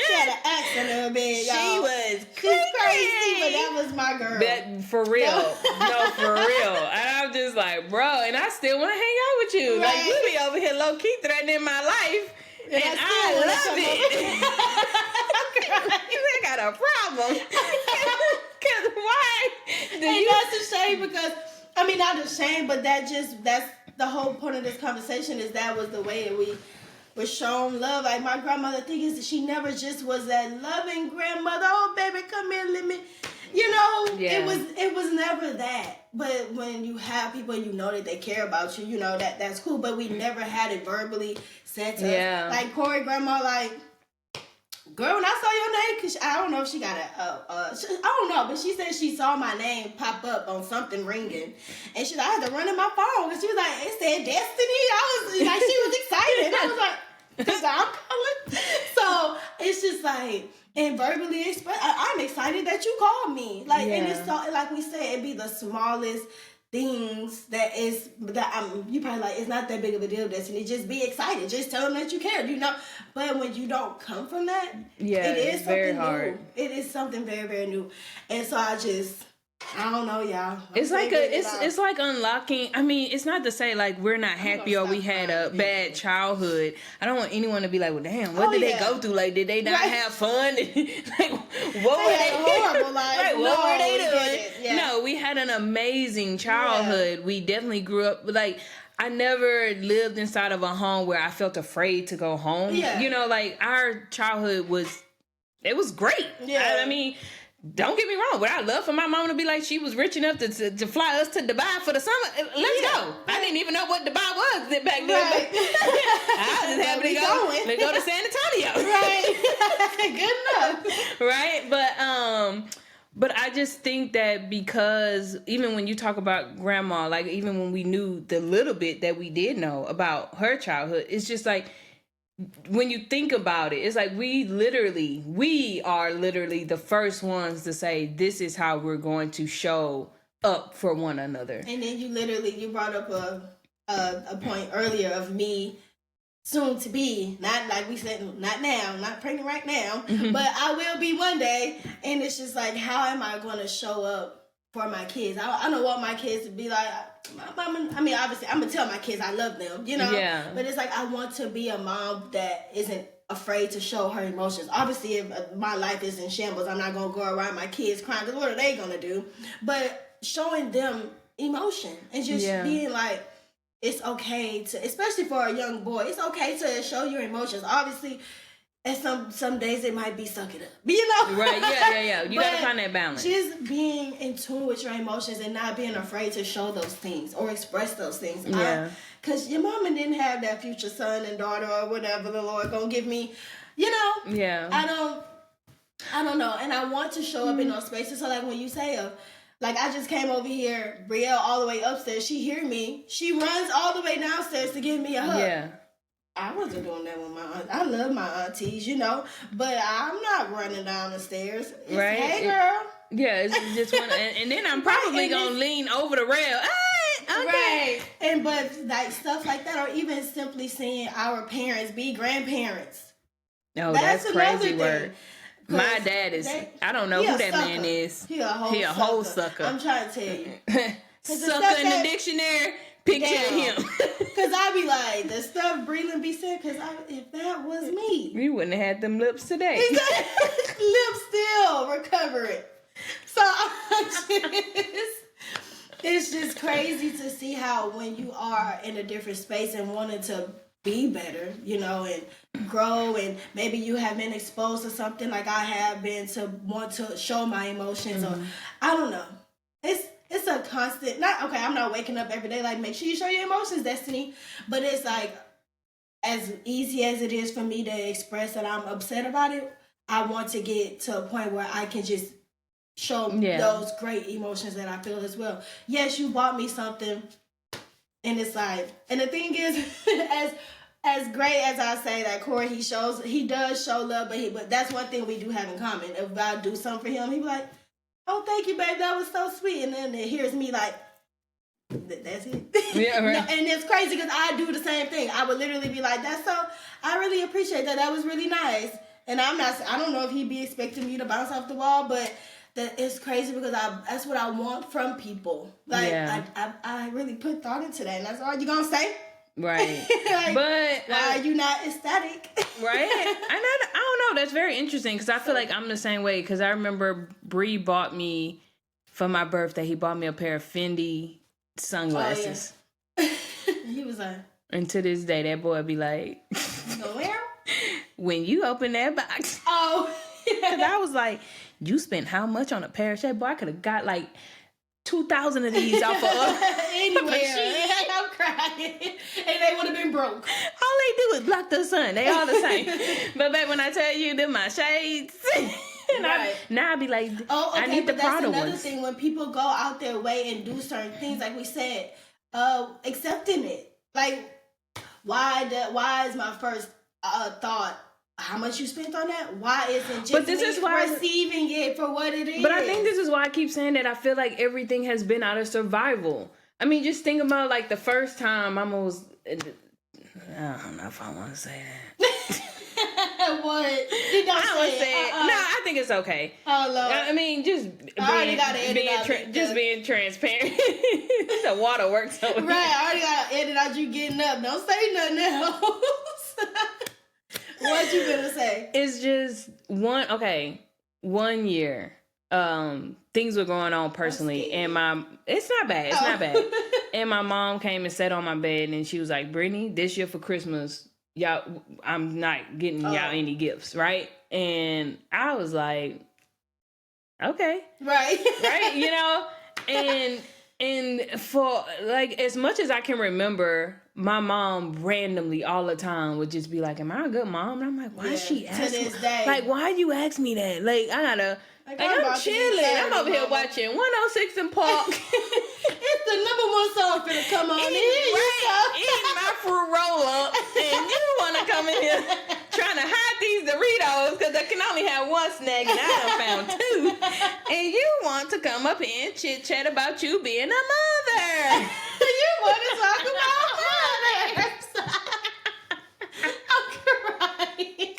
[SPEAKER 1] She had an accent in her bed, y'all.
[SPEAKER 2] She was
[SPEAKER 1] crazy, but that was my girl.
[SPEAKER 2] That, for real. No, for real. And I'm just like, bro, and I still want to hang out with you. Right. Like, you be over here low-key threatening my life, and I love it. I got a problem. Because why?
[SPEAKER 1] That's a shame, because, not a shame, but that's the whole point of this conversation, is that was the way that was shown love. Like my grandmother, thing is that she never just was that loving grandmother. Oh baby, come here, let me. You know, it was never that. But when you have people and you know that they care about you, you know that's cool. But we never had it verbally said to us. Like Corey, grandma, like, girl, when I saw your name, cause I don't know if she got I don't know, but she said she saw my name pop up on something ringing, and I had to run in my phone because she was like, it said Destiny. I was like, she was excited. I was like, cause I'm calling. So it's just like. And verbally express, I'm excited that you called me. Like, and it's so, like we said, it'd be the smallest things you probably like, it's not that big of a deal, Destiny. Just be excited. Just tell them that you care, you know. But when you don't come from that, it is something very hard. New. It is something very, very new. And so I don't know, y'all. It's
[SPEAKER 2] like unlocking. I mean, it's not to say like we're not happy or we had a bad childhood. I don't want anyone to be like, well, damn, what did they go through? Like, did they not have fun? Like, what were they horrible? Like, what were they doing? Yeah. No, we had an amazing childhood. Yeah. We definitely grew up like. I never lived inside of a home where I felt afraid to go home. Yeah. You know, like our childhood was great. Yeah. I mean. Don't get me wrong, but I'd love for my mom to be like, she was rich enough to fly us to Dubai for the summer. Let's go. I didn't even know what Dubai was back then. Right. I was just happy to go to San Antonio. Right. Good enough. Right. But I just think that because even when you talk about grandma, like even when we knew the little bit that we did know about her childhood, it's just like, when you think about it, it's like we are literally the first ones to say this is how we're going to show up for one another.
[SPEAKER 1] And then you brought up a point earlier of me soon to be, not like we said, not now, not pregnant right now, but I will be one day. And it's just like, how am I going to show up for my kids? I don't want my kids to be like, Mama, I mean, obviously, I'm going to tell my kids I love them, you know? Yeah. But it's like, I want to be a mom that isn't afraid to show her emotions. Obviously, if my life is in shambles, I'm not going to go around my kids crying, because what are they going to do? But showing them emotion and just being like, it's okay to, especially for a young boy, it's okay to show your emotions. Obviously, and some days it might be suck it up, you know?
[SPEAKER 2] Right, yeah. You got to find that balance.
[SPEAKER 1] Just being in tune with your emotions and not being afraid to show those things or express those things. Yeah. Because your mama didn't have that future son and daughter or whatever the Lord gonna give me, you know? Yeah. I don't know. And I want to show up in those spaces. So like when you say, like I just came over here, Brielle all the way upstairs, she hear me. She runs all the way downstairs to give me a hug. Yeah. I wasn't doing that with my aunt. I love my aunties, you know, but I'm not running down the stairs. It's, right? Hey, girl.
[SPEAKER 2] Yeah, it's just one, and then I'm probably gonna lean over the rail. Hey, okay.
[SPEAKER 1] Right. And but like stuff like that, or even simply seeing our parents be grandparents.
[SPEAKER 2] Oh, that's crazy word. My dad is. I don't know who that man is. He a whole sucker.
[SPEAKER 1] I'm trying to tell you.
[SPEAKER 2] Sucker in the dictionary. Picture him.
[SPEAKER 1] Because I be like, the stuff Breland be saying, because if that was me.
[SPEAKER 2] You wouldn't have had them lips today.
[SPEAKER 1] Lips still recovering. So it's just crazy to see how when you are in a different space and wanting to be better, you know, and grow, and maybe you have been exposed to something like I have been to want to show my emotions, or I don't know. It's a constant, I'm not waking up every day like, make sure you show your emotions, Destiny. But it's like, as easy as it is for me to express that I'm upset about it, I want to get to a point where I can just show those great emotions that I feel as well. Yes, you bought me something, and it's like, and the thing is, as great as I say that Corey, he does show love, but that's one thing we do have in common. If I do something for him, he be like, oh, thank you, babe. That was so sweet. And then here's me like, that's it. Yeah, right. And it's crazy because I do the same thing. I would literally be like, I really appreciate that. That was really nice. And I don't know if he'd be expecting me to bounce off the wall, but it's crazy because that's what I want from people. Like, I really put thought into that. And that's all you're going to say?
[SPEAKER 2] Right.
[SPEAKER 1] Like, but why are you not ecstatic?
[SPEAKER 2] Right. I don't know. That's very interesting because I feel like I'm the same way, because I remember Bree bought me, for my birthday, he bought me a pair of Fendi sunglasses.
[SPEAKER 1] Oh, yeah. He was like...
[SPEAKER 2] And to this day, that boy be like...
[SPEAKER 1] What?
[SPEAKER 2] when you open that box.
[SPEAKER 1] Oh.
[SPEAKER 2] Because I was like, you spent how much on a pair of shades? Boy, I could have got like 2,000 of these off of
[SPEAKER 1] anywhere. I'm crying. And they would have been broke.
[SPEAKER 2] All they do is block the sun. They all the same. But babe, when I tell you them my shades, and
[SPEAKER 1] right.
[SPEAKER 2] Now I'd be like,
[SPEAKER 1] oh, okay,
[SPEAKER 2] I need the Prada ones.
[SPEAKER 1] That's another thing. When people go out their way and do certain things, like we said, accepting it. Like, why is my first thought, how much you spent on that? Why isn't just receiving it for what it is?
[SPEAKER 2] But I think this is why I keep saying that I feel like everything has been out of survival. I mean, just think about like the first time I don't know if I want to say that.
[SPEAKER 1] What? You don't say it.
[SPEAKER 2] No, I think it's okay.
[SPEAKER 1] Oh, Lord.
[SPEAKER 2] I mean, just being transparent. The water works over
[SPEAKER 1] right, I already got to edit out you getting up. Don't say nothing else. What you gonna say?
[SPEAKER 2] It's just one year. Things were going on personally, and it's not bad. It's not bad. And my mom came and sat on my bed, and she was like, "Brittany, this year for Christmas, y'all, I'm not getting y'all any gifts, right?" And I was like, "Okay, right," you know, and for like as much as I can remember, my mom randomly all the time would just be like, "Am I a good mom?" And I'm like, "Why is she asking?
[SPEAKER 1] To this day.
[SPEAKER 2] Like, why you ask me that? Like, I gotta." Like I'm chilling. I'm over here watching 106 in Park.
[SPEAKER 1] It's the #1 song finna come on.
[SPEAKER 2] Eating my fruit roll up, and you wanna come in here trying to hide these Doritos because I can only have one snack, and I done found two. And you want to come up here and chit chat about you being a mother.
[SPEAKER 1] You want to talk about mothers. I'm crying.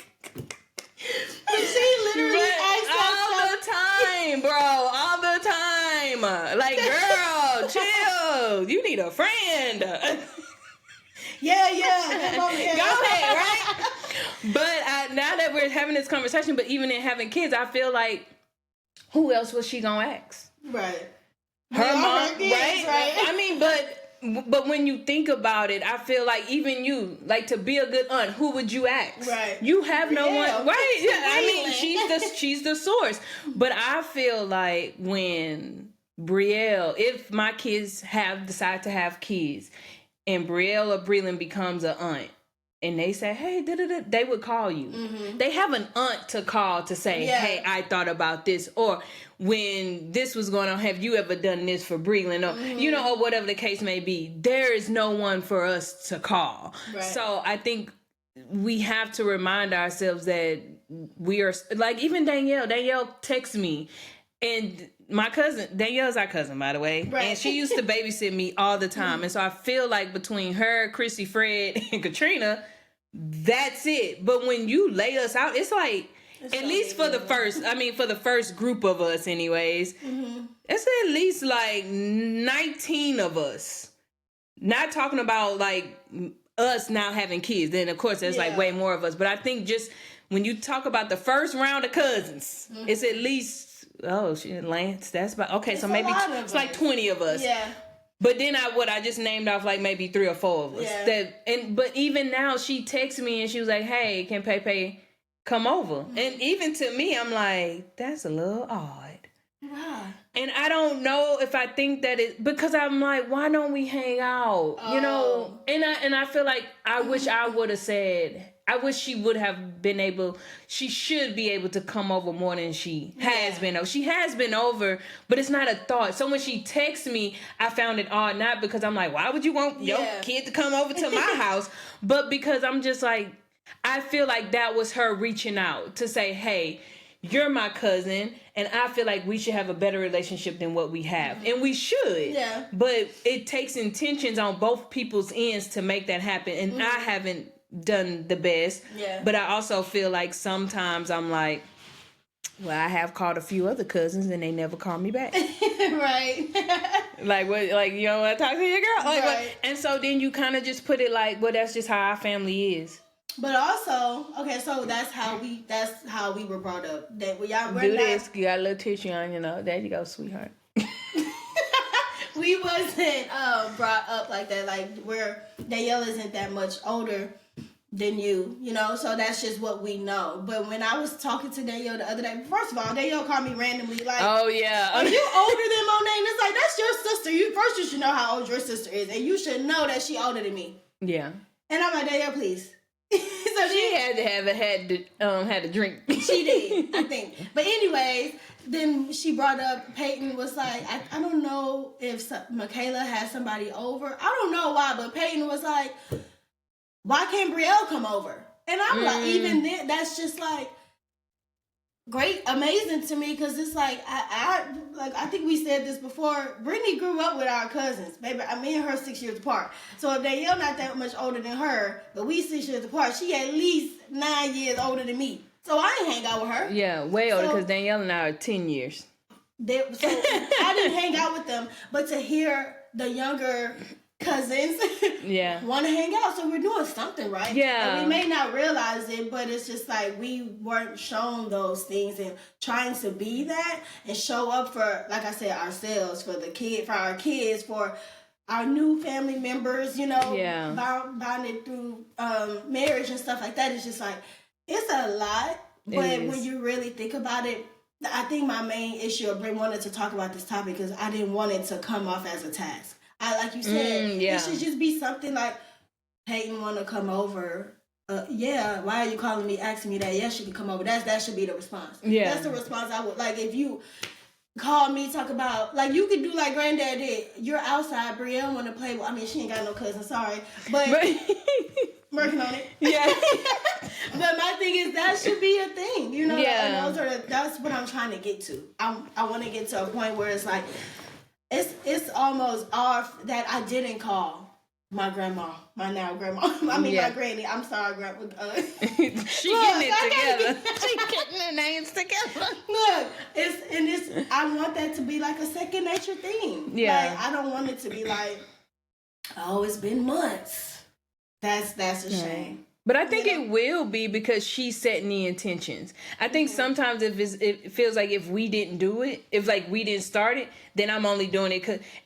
[SPEAKER 1] But she literally asked
[SPEAKER 2] all the time, bro. All the time. Like, girl, chill. You need a friend.
[SPEAKER 1] Yeah. Come on,
[SPEAKER 2] Go ahead, right? But now that we're having this conversation, but even in having kids, I feel like, who else was she gonna ask?
[SPEAKER 1] Right.
[SPEAKER 2] Her mom, right? I mean, but when you think about it, I feel like even you, like to be a good aunt, who would you ask?
[SPEAKER 1] Right.
[SPEAKER 2] You have no one, right? Yeah, I mean, she's the source. But I feel like when Brielle, if my kids decide to have kids, and Brielle or Breland becomes an aunt, and they say, hey, they would call you. Mm-hmm. They have an aunt to call to say, hey, I thought about this. Or when this was going on, have you ever done this for Breland? Or, you know, or whatever the case may be. There is no one for us to call. Right. So I think we have to remind ourselves that we are, like even Danielle texts me. And my cousin, Danielle's our cousin, by the way. Right. And she used to babysit me all the time. And so I feel like between her, Chrissy, Fred, and Katrina, that's it. But when you lay us out, it's like, at least for the first group of us anyways, it's at least like 19 of us. Not talking about like us now having kids. Then of course there's like way more of us. But I think just when you talk about the first round of cousins, it's at least... Oh, shit, Lance, that's about... Okay, so maybe it's like 20 of us. Yeah. But then I just named off like maybe 3 or 4 of us. Yeah. But even now, she texted me and she was like, hey, can Pepe come over? Mm-hmm. And even to me, I'm like, that's a little odd. Wow. And I don't know if I think that it... Because I'm like, why don't we hang out? Oh. You know? And I feel like I wish I would have said... I wish she would have been able... She should be able to come over more than she has been over. She has been over, but it's not a thought. So when she texts me, I found it odd. Not because I'm like, why would you want your kid to come over to my house? But because I'm just like... I feel like that was her reaching out to say, hey, you're my cousin, and I feel like we should have a better relationship than what we have. And we should. Yeah. But it takes intentions on both people's ends to make that happen. And I haven't done the best. Yeah. But I also feel like sometimes I'm like, well, I have called a few other cousins and they never call me back. Right. Like, what? Like, you don't want to talk to your girl? Like, right. And so then you kind of just put it like, well, that's just how our family is.
[SPEAKER 1] But also, okay, so that's how we were brought up. That we y'all
[SPEAKER 2] do this. You got a little tissue on, you know. There you go, sweetheart.
[SPEAKER 1] We wasn't brought up like that. Like where Danielle isn't that much older. than you, you know, so that's just what we know. But when I was talking to Danielle the other day, first of all, Danielle called me randomly like,
[SPEAKER 2] oh yeah,
[SPEAKER 1] are you older than Monet? And it's like, that's your sister. You should know how old your sister is, and you should know that she older than me.
[SPEAKER 2] Yeah.
[SPEAKER 1] And I'm like, Danielle, please. So
[SPEAKER 2] she had to drink.
[SPEAKER 1] She did, I think. But anyways, then she brought up, Peyton was like, I don't know if Michaela had somebody over. I don't know why, but Peyton was like, why can't Brielle come over? And I'm like, even then, that's just like great, amazing to me, because it's like, I think we said this before, Brittany grew up with our cousins. Baby, me and her 6 years apart. So if Danielle not that much older than her, but we 6 years apart, she at least 9 years older than me. So I ain't hang out with her.
[SPEAKER 2] Yeah, way older, because Danielle and I are 10 years.
[SPEAKER 1] So I didn't hang out with them, but to hear the younger cousins want to hang out, so we're doing something right. And we may not realize it, but it's just like we weren't shown those things, and trying to be that and show up for, like I said, ourselves, for our kids, for our new family members, you know, bonded through marriage and stuff like that. It's just like, it's a lot, but when you really think about it, I think my main issue of wanted to talk about this topic is I didn't want it to come off as a task. Like you said, it should just be something like, Peyton want to come over. Why are you calling me, asking me that? Yes, you can come over. That should be the response. Yeah. That's the response I would, like, if you call me, talk about, like, you could do like Granddad did. You're outside, Brielle want to play. Well, I mean, she ain't got no cousin, sorry. But working on it. Yeah. But my thing is, that should be a thing. You know, that's what I'm trying to get to. I want to get to a point where it's like, it's almost off that I didn't call my grandma, my now grandma. I mean, my granny. I'm sorry, grandma.
[SPEAKER 2] She getting it together. She getting the names together.
[SPEAKER 1] Look, I want that to be like a second nature thing. Yeah. Like, I don't want it to be like, oh, it's been months. That's a shame.
[SPEAKER 2] But I think it will be, because she's setting the intentions. I think sometimes it feels like if we didn't do it, if like we didn't start it, then I'm only doing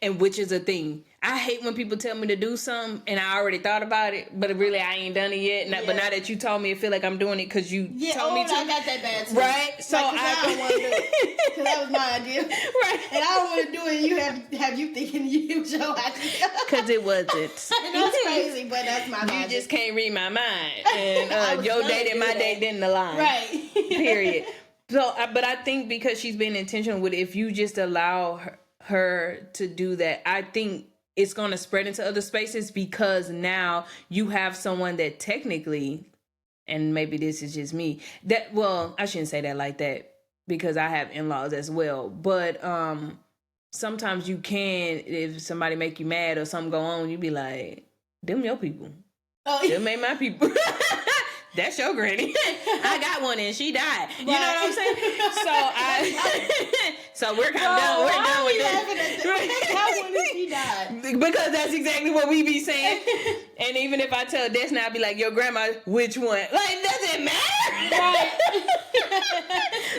[SPEAKER 2] it which is a thing. I hate when people tell me to do something and I already thought about it, but really I ain't done it yet. But now that you told me, I feel like I'm doing it because you told me to.
[SPEAKER 1] I got that bad too.
[SPEAKER 2] Right? So
[SPEAKER 1] like, I don't want to do it because that was my idea. Right. And I don't want to do it. You have you thinking you was your idea.
[SPEAKER 2] Because it wasn't.
[SPEAKER 1] That's crazy, but that's my idea.
[SPEAKER 2] You just can't read my mind. And your date and my date didn't align.
[SPEAKER 1] Right.
[SPEAKER 2] Period. So, but I think because she's been intentional with it, if you just allow her to do that, I think it's going to spread into other spaces, because now you have someone that technically, and maybe this is just me, I shouldn't say that like that, because I have in-laws as well, but sometimes you can, if somebody make you mad or something go on, you be like, them your people. Them ain't my people. That's your granny. I got one and she died. You know what I'm saying? So we're kind of done. We're done with this.
[SPEAKER 1] How one and she died?
[SPEAKER 2] Because that's exactly what we be saying. And even if I tell Destiny, I'll be like, your grandma, which one? Like, does it matter? Right.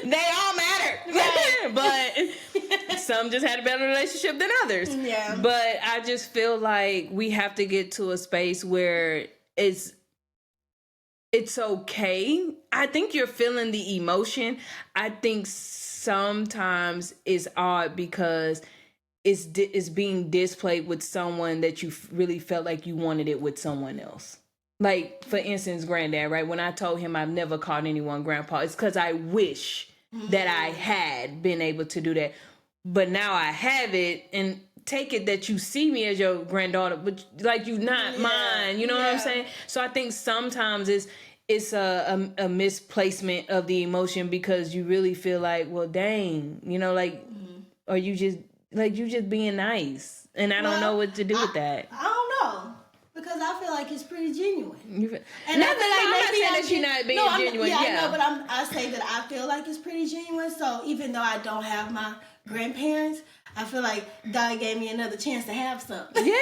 [SPEAKER 2] They all matter. Right. But some just had a better relationship than others. Yeah. But I just feel like we have to get to a space where it's okay. I think you're feeling the emotion. I think sometimes it's odd because it's being displayed with someone that you really felt like you wanted it with someone else. Like, for instance, Granddad, right? When I told him I've never called anyone Grandpa, it's because I wish that I had been able to do that. But now I have it, and take it that you see me as your granddaughter, but like you not mine. You know what I'm saying? So I think sometimes it's a misplacement of the emotion, because you really feel like, well, dang, you know, like, or you just being nice, and I don't know what to do with that.
[SPEAKER 1] I don't know, because I feel like it's pretty genuine.
[SPEAKER 2] And not that I'm not saying that you're not being genuine.
[SPEAKER 1] I know, but I say that I feel like it's pretty genuine. So even though I don't have my grandparents, I feel like God gave me another chance to have something.
[SPEAKER 2] Yeah,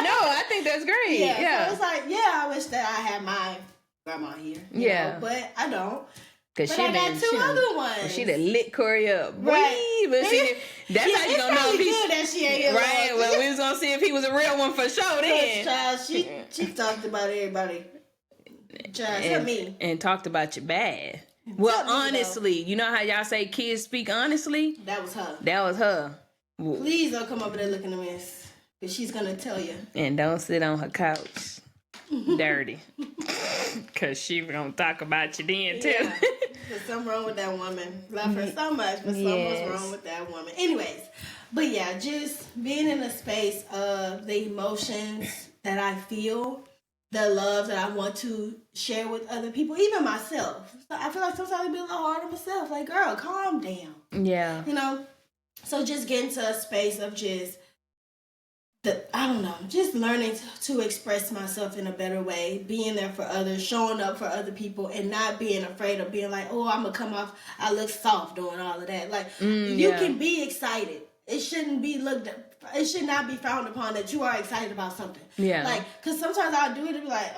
[SPEAKER 2] no, I think that's great. Yeah.
[SPEAKER 1] So it's like, I wish that I had my grandma here. You know, but I don't. But I got two other ones.
[SPEAKER 2] She done lit Corey up.
[SPEAKER 1] Right.
[SPEAKER 2] But that's how you gonna know if
[SPEAKER 1] he's good that she ain't here.
[SPEAKER 2] Right. Well, we was gonna see if he was a real one for sure then.
[SPEAKER 1] Child, she talked about everybody.
[SPEAKER 2] and talked about you bad. Well, honestly, you know how y'all say kids speak honestly?
[SPEAKER 1] That was her.
[SPEAKER 2] That was her.
[SPEAKER 1] Please don't come over there looking a mess, because she's going to tell you.
[SPEAKER 2] And don't sit on her couch dirty, because she going to talk about you then, too.
[SPEAKER 1] Yeah. There's something wrong with that woman. Love her so much, but something's wrong with that woman. Anyways, but yeah, just being in a space of the emotions that I feel, the love that I want to share with other people, even myself. So I feel like sometimes I be a little hard on myself. Like, girl, calm down.
[SPEAKER 2] Yeah.
[SPEAKER 1] You know? So just getting to a space of just, just learning to express myself in a better way, being there for others, showing up for other people, and not being afraid of being like, oh, I'm going to come off, I look soft doing all of that. Like, you can be excited. It should not be frowned upon that you are excited about something.
[SPEAKER 2] Yeah.
[SPEAKER 1] Like, because sometimes I'll do it and be like,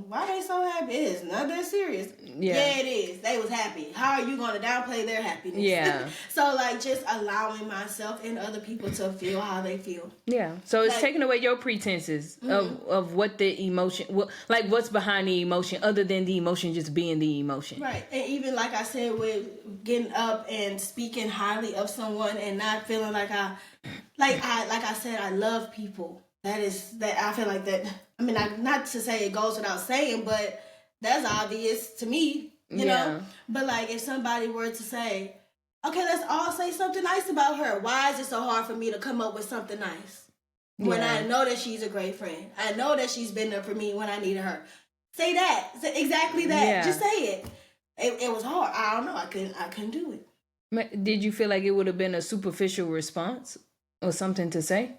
[SPEAKER 1] why they so happy? It's not that serious. Yeah, it is. They was happy. How are you going to downplay their happiness?
[SPEAKER 2] Yeah.
[SPEAKER 1] So, like, just allowing myself and other people to feel how they feel.
[SPEAKER 2] Yeah. So it's taking away your pretenses of what the emotion, like what's behind the emotion, other than the emotion just being the emotion.
[SPEAKER 1] Right. And even like I said, with getting up and speaking highly of someone and not feeling like I said, I love people. That I feel like that. I mean, not to say it goes without saying, but that's obvious to me, you know. But like, if somebody were to say, okay, let's all say something nice about her. Why is it so hard for me to come up with something nice when I know that she's a great friend? I know that she's been there for me when I needed her. Say that. Say exactly that. Yeah. Just say it. It was hard. I don't know. I couldn't do it.
[SPEAKER 2] Did you feel like it would have been a superficial response or something to say?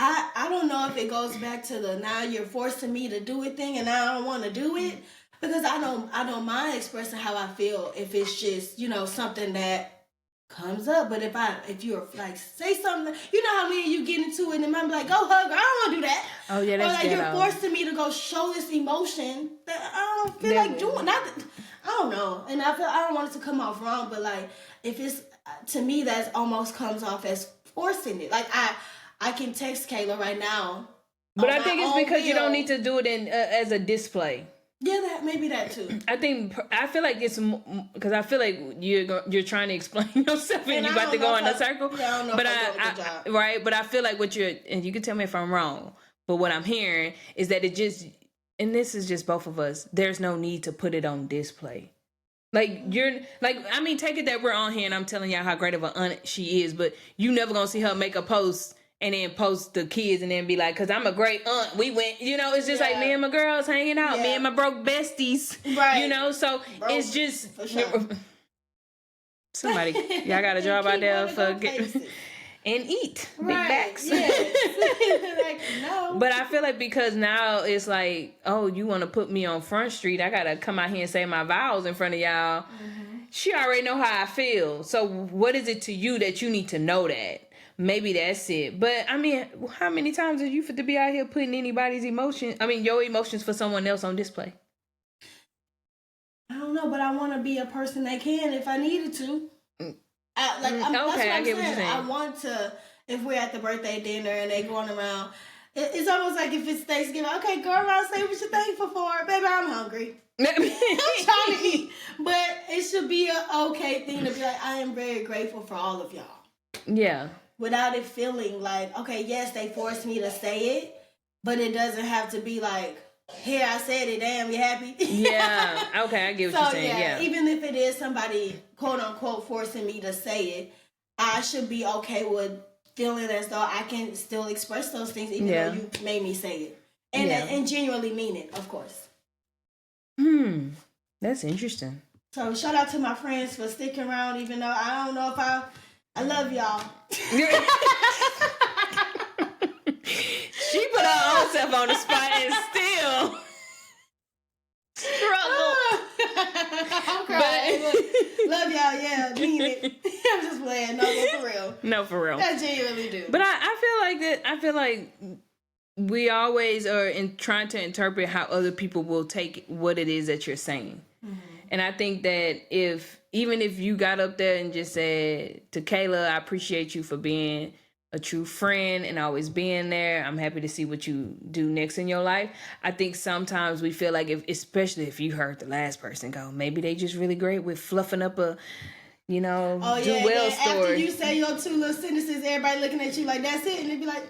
[SPEAKER 1] I don't know if it goes back to the now you're forcing me to do it thing and now I don't want to do it, because I don't mind expressing how I feel if it's just, something that comes up. But if you're like, say something, you know how many you get into it and I'm like, go hug her, I don't want to do that.
[SPEAKER 2] Oh yeah, that's
[SPEAKER 1] or like you're forcing me to go show this emotion that I don't feel like doing. I don't know, and I don't want it to come off wrong, but like if it's, to me, that almost comes off as forcing it. Like I can text Kayla right now.
[SPEAKER 2] But I think it's because you don't need to do it as a display.
[SPEAKER 1] Yeah, maybe that too.
[SPEAKER 2] I feel like it's because I feel like you're trying to explain yourself and you about to go in a circle.
[SPEAKER 1] Yeah, I don't know. But
[SPEAKER 2] right. But I feel like and you can tell me if I'm wrong. But what I'm hearing is that and this is just both of us. There's no need to put it on display. Like take it that we're on here and I'm telling y'all how great of an aunt she is, but you never gonna see her make a post and then post the kids and then be like, cause I'm a great aunt. We went, it's just like me and my girls hanging out, me and my broke besties, right? So broke, it's just for sure. Somebody, y'all got a job out there for and eat big backs. Yes. Like, no. But I feel like because now it's like, oh, you want to put me on Front Street? I gotta come out here and say my vows in front of y'all. Mm-hmm. She already know how I feel. So what is it to you that you need to know that? Maybe that's it. But I mean, how many times did you fit to be out here putting anybody's your emotions for someone else on display?
[SPEAKER 1] I don't know, but I want to be a person that can if I needed to. That's what I'm saying. I want to, if we're at the birthday dinner and they going around, it's almost like if it's Thanksgiving, okay, go around, say what you're thankful for. Baby, I'm hungry. I'm trying to eat. But it should be an okay thing to be like, I am very grateful for all of y'all. Yeah. Without it feeling like, okay, yes, they forced me to say it, but it doesn't have to be like, here, I said it, damn, you happy? Yeah, okay, I get what you're saying, yeah. Even if it is somebody, quote unquote, forcing me to say it, I should be okay with feeling as though I can still express those things, even though you made me say it. And genuinely mean it, of course.
[SPEAKER 2] That's interesting.
[SPEAKER 1] So shout out to my friends for sticking around, even though I don't know if I love y'all.
[SPEAKER 2] She put her own self on the spot and still struggle.
[SPEAKER 1] I'm crying. Love y'all, yeah, mean it. I'm just playing. No, for real.
[SPEAKER 2] No, for real.
[SPEAKER 1] I genuinely do.
[SPEAKER 2] But I feel like we always are trying to interpret how other people will take what it is that you're saying. Mm-hmm. And I think that even if you got up there and just said to Kayla, I appreciate you for being a true friend and always being there. I'm happy to see what you do next in your life. I think sometimes we feel like, especially if you heard the last person go, maybe they just really great with fluffing up a, do well story.
[SPEAKER 1] After you say your 2 little sentences, everybody looking at you like, that's it, and they be like,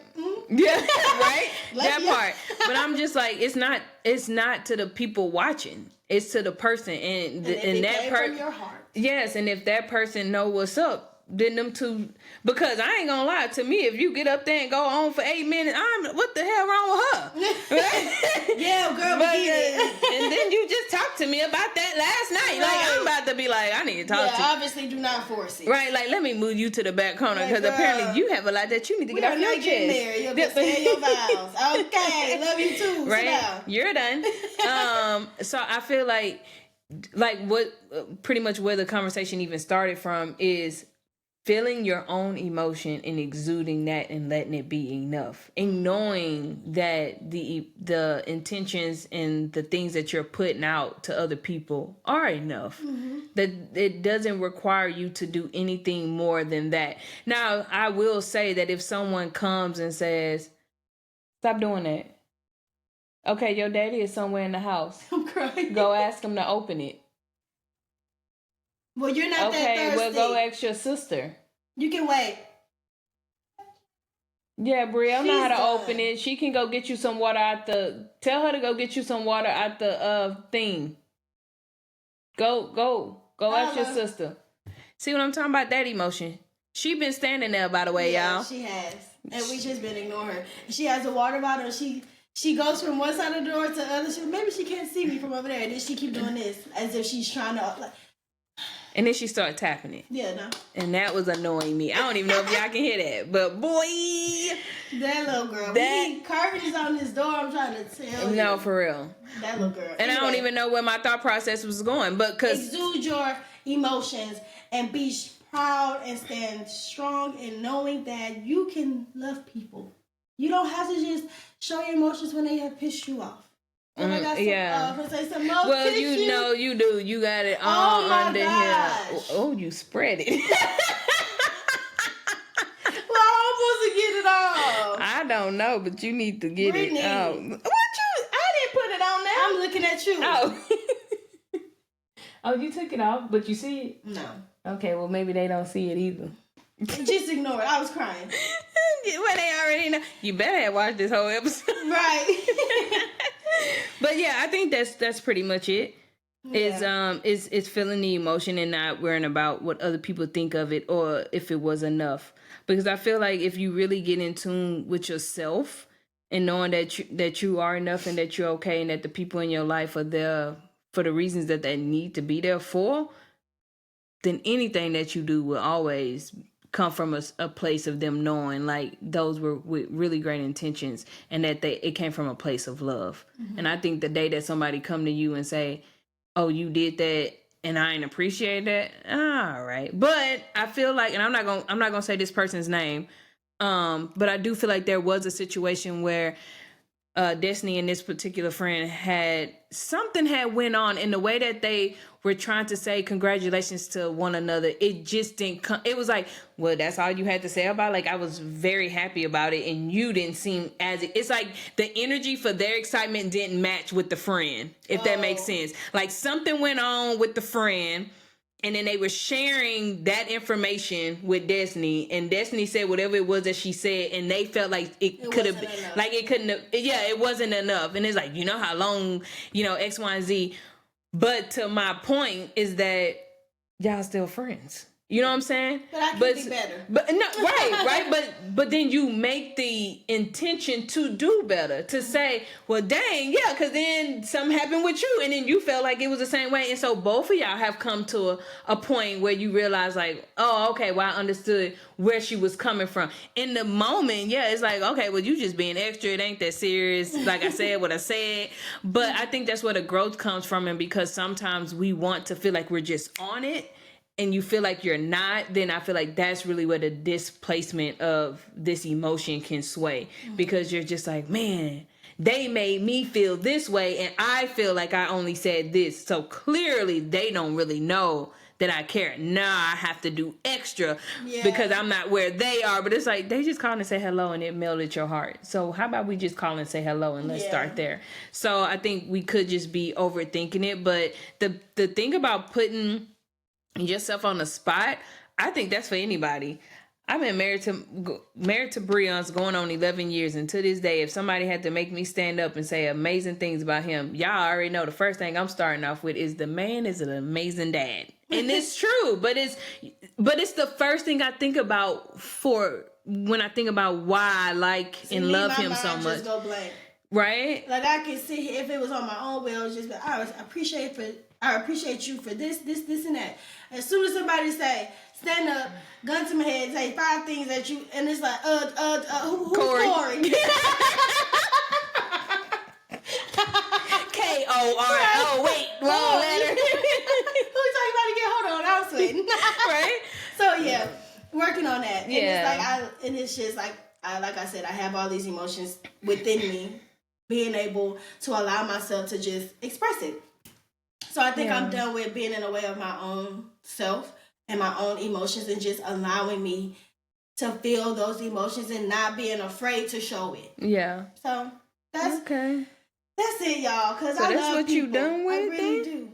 [SPEAKER 2] yeah, right. That part. But I'm just like, it's not to the people watching. It's to the person, and that person from your heart. Yes, and if that person know what's up, then them two, because I ain't gonna lie, to me, if you get up there and go on for 8 minutes, what the hell wrong with her? Right?
[SPEAKER 1] Yeah, girl, but,
[SPEAKER 2] and then you just talk to me about that last night. Right. Like, I'm about to be like, I need to talk to you.
[SPEAKER 1] Obviously do not force it.
[SPEAKER 2] Right, like, let me move you to the back corner, because apparently you have a lot that you need to get off your chest.
[SPEAKER 1] Married. You'll be saying your vows. Okay, love you too.
[SPEAKER 2] Right, you're done. So I feel like what pretty much where the conversation even started from is feeling your own emotion and exuding that and letting it be enough, and knowing that the intentions and the things that you're putting out to other people are enough. That it doesn't require you to do anything more than that. Now, I will say that if someone comes and says, stop doing that. Okay, your daddy is somewhere in the house.
[SPEAKER 1] I'm crying.
[SPEAKER 2] Go ask him to open it.
[SPEAKER 1] Well, you're not that thirsty.
[SPEAKER 2] Okay, well, go ask your sister.
[SPEAKER 1] You can wait.
[SPEAKER 2] Yeah, Brielle know how to open it. She can go get you some water tell her to go get you some water out the thing. Go ask your sister. See what I'm talking about? That emotion. She been standing there, by the way, y'all.
[SPEAKER 1] She has. And we just been ignoring her. She has a water bottle. She goes from one side of the door to the other. Maybe she can't see me from over there. And then she keep doing this as if she's trying to...
[SPEAKER 2] And then she started tapping it.
[SPEAKER 1] Yeah, no.
[SPEAKER 2] And that was annoying me. I don't even know if y'all can hear that. But boy...
[SPEAKER 1] That little girl. Carving is on this door, I'm trying to tell you.
[SPEAKER 2] No, for real.
[SPEAKER 1] That little girl.
[SPEAKER 2] And anyway, I don't even know where my thought process was going. But
[SPEAKER 1] exude your emotions and be proud and stand strong in knowing that you can love people. You don't have to just show your emotions when they have pissed you off. And I got some,
[SPEAKER 2] well, you know you do. You got it all under here. Oh, you spread it.
[SPEAKER 1] Well, I'm supposed to get it off.
[SPEAKER 2] I don't know, but you need to get it out.
[SPEAKER 1] I didn't put it on there. I'm looking at you.
[SPEAKER 2] Oh. Oh, you took it off, but you see it?
[SPEAKER 1] No.
[SPEAKER 2] Okay, well, maybe they don't see it either.
[SPEAKER 1] Just ignore it. I was crying.
[SPEAKER 2] Well, they already know. You better have watched this whole episode.
[SPEAKER 1] Right.
[SPEAKER 2] But yeah, I think that's pretty much it. Yeah. Is feeling the emotion and not worrying about what other people think of it or if it was enough. Because I feel like if you really get in tune with yourself and knowing that you are enough and that you're okay and that the people in your life are there for the reasons that they need to be there for, then anything that you do will always come from a place of them knowing like those were with really great intentions and that it came from a place of love. And I think the day that somebody come to you and say, oh, you did that and I ain't appreciate that, all right. But I feel like, and I'm not gonna say this person's name, but I do feel like there was a situation where Destiny and this particular friend had went on in the way that they were trying to say congratulations to one another. It just didn't come. It was like, well, that's all you had to say about it. Like, I was very happy about it and you didn't seem it's like the energy for their excitement didn't match with the friend, if that makes sense. Like something went on with the friend and then they were sharing that information with Destiny, and Destiny said whatever it was that she said, and they felt like it could have been, like it couldn't have, it wasn't enough. And it's like, you know how long, X, Y, and Z. But to my point is that y'all still friends. You know what I'm saying?
[SPEAKER 1] But I can be better.
[SPEAKER 2] But no, right. But then you make the intention to do better, to say, well, dang, yeah, because then something happened with you, and then you felt like it was the same way, and so both of y'all have come to a point where you realize, like, oh, okay, well, I understood where she was coming from. In the moment, yeah, it's like, okay, well, you just being extra, it ain't that serious. Like I said what I said, but I think that's where the growth comes from, and because sometimes we want to feel like we're just on it, and you feel like you're not, then I feel like that's really where the displacement of this emotion can sway. Because you're just like, man, they made me feel this way and I feel like I only said this. So clearly they don't really know that I care. Now I have to do extra because I'm not where they are. But it's like they just called and say hello and it melted your heart. So how about we just call and say hello and let's start there. So I think we could just be overthinking it. But the thing about putting yourself on the spot, I think that's for anybody. I've been married to Breon's going on 11 years, and to this day, if somebody had to make me stand up and say amazing things about him, y'all already know the first thing I'm starting off with is the man is an amazing dad, and it's true. But it's the first thing I think about for when I think about why I like and love him so much.
[SPEAKER 1] Just go blank.
[SPEAKER 2] Right?
[SPEAKER 1] Like I can sit here if it was on my own will, just I appreciate you for this, and that. As soon as somebody say, stand up, gun to my head, say 5 things that you, and it's like, who's Corey? K-O-R, oh, wait, wrong letter. Who talking about again? Hold on, I'm sweating. Right? So, yeah, working on that. And it's just like I said, I have all these emotions within me, being able to allow myself to just express it. So I think I'm done with being in the way of my own self and my own emotions and just allowing me to feel those emotions and not being afraid to show it. Yeah. So that's it, y'all. Cause so I that's love what people. You done with. I really do.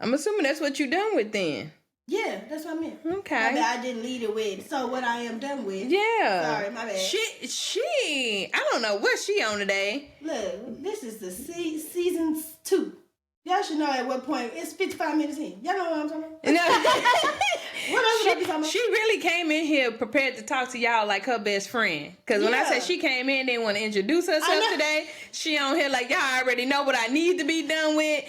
[SPEAKER 2] I'm assuming that's what you done with then.
[SPEAKER 1] Yeah, that's what I meant. Okay. I didn't lead it with. So what I am done with.
[SPEAKER 2] Yeah.
[SPEAKER 1] Sorry, my bad.
[SPEAKER 2] She. I don't know what she on today.
[SPEAKER 1] Look, this is the season 2. Y'all should know at what point. It's 55 minutes in. Y'all know what I'm talking about? No. What else would I be talking about?
[SPEAKER 2] She really came in here prepared to talk to y'all like her best friend. Because when I said she came in, didn't want to introduce herself today. She on here like, y'all already know what I need to be done with.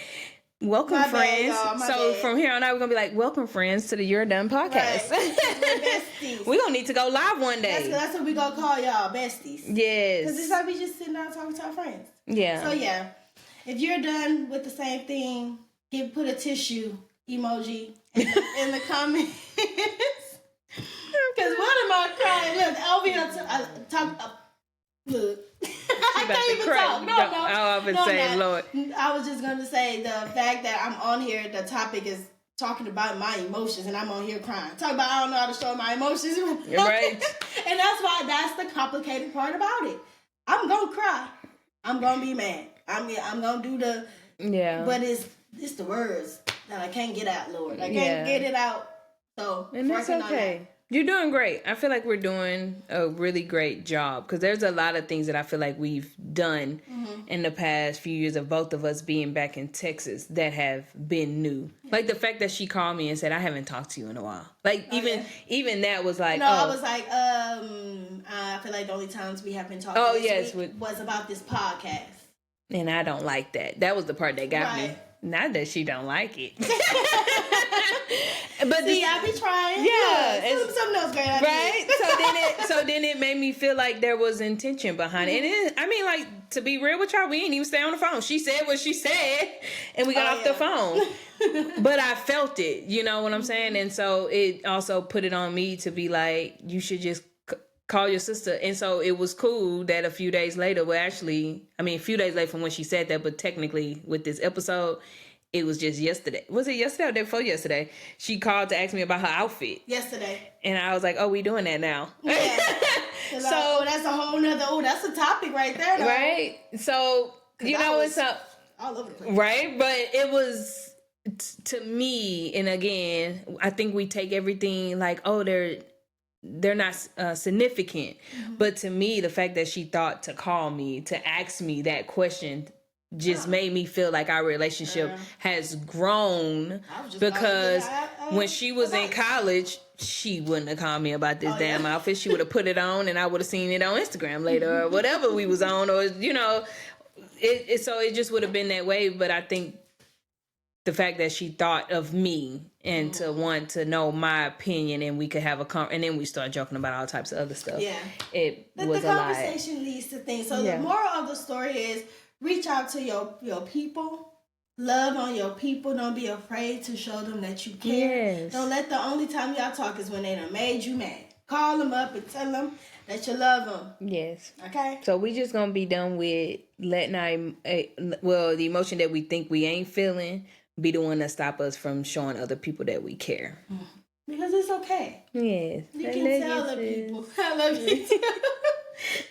[SPEAKER 2] Welcome, friends. Bad, from here on out, we're going to be like, welcome, friends, to the You're Done podcast.
[SPEAKER 1] Right. We're besties.
[SPEAKER 2] We're going to need to go live one day.
[SPEAKER 1] That's what we're going to call y'all, besties.
[SPEAKER 2] Yes.
[SPEAKER 1] Because it's like we just sitting down talking to our friends.
[SPEAKER 2] Yeah.
[SPEAKER 1] So, yeah. If you're done with the same thing, put a tissue emoji in the comments. Because what am I crying? Look, over here, look. I can't even talk. No.
[SPEAKER 2] Lord.
[SPEAKER 1] I was just going to say the fact that I'm on here, the topic is talking about my emotions, and I'm on here crying. Talk about I don't know how to show my emotions.
[SPEAKER 2] Right.
[SPEAKER 1] And that's the complicated part about it. I'm going to cry. I'm going to be mad. I'm gonna do but it's the words that I can't get out, Lord. I can't get it out. So
[SPEAKER 2] and that's okay. You're doing great. I feel like we're doing a really great job because there's a lot of things that I feel like we've done in the past few years of both of us being back in Texas that have been new. Like the fact that she called me and said, I haven't talked to you in a while. Like even that was like,
[SPEAKER 1] I was like, I feel like the only times we have been talking was about this podcast.
[SPEAKER 2] And I don't like that. That was the part that got me. Not that she don't like it. But
[SPEAKER 1] I be trying.
[SPEAKER 2] Yeah.
[SPEAKER 1] Something else great.
[SPEAKER 2] Right? So then it made me feel like there was intention behind it. And like, to be real with y'all, we ain't even stay on the phone. She said what she said, and we got off the phone. But I felt it, you know what I'm saying? And so it also put it on me to be like, you should just call your sister. And so it was cool that a few days later, a few days later from when she said that, but technically with this episode, it was just yesterday. Was it yesterday or day before yesterday? She called to ask me about her outfit.
[SPEAKER 1] Yesterday.
[SPEAKER 2] And I was like, oh, we doing that now.
[SPEAKER 1] Yeah. So that's a whole nother, that's a topic right there. Though.
[SPEAKER 2] Right? So, it's
[SPEAKER 1] all over the place.
[SPEAKER 2] Right? But it was, to me, and again, I think we take everything like, oh, they're not significant. But to me, the fact that she thought to call me to ask me that question just made me feel like our relationship has grown because when she was in college, she wouldn't have called me about this damn outfit. She would have put it on and I would have seen it on Instagram later or whatever we was on, or so it just would have been that way. But I think the fact that she thought of me and to want to know my opinion and we could have and then we start joking about all types of other stuff. Yeah. The
[SPEAKER 1] conversation leads to things. So the moral of the story is reach out to your people. Love on your people. Don't be afraid to show them that you care. Yes. Don't let the only time y'all talk is when they done made you mad. Call them up and tell them that you love them. Yes. Okay?
[SPEAKER 2] So we just going to be done with letting the emotion that we think we ain't feeling. be the one that stop us from showing other people that we care.
[SPEAKER 1] Because it's okay.
[SPEAKER 2] Yes.
[SPEAKER 1] You can tell the people. I love you too.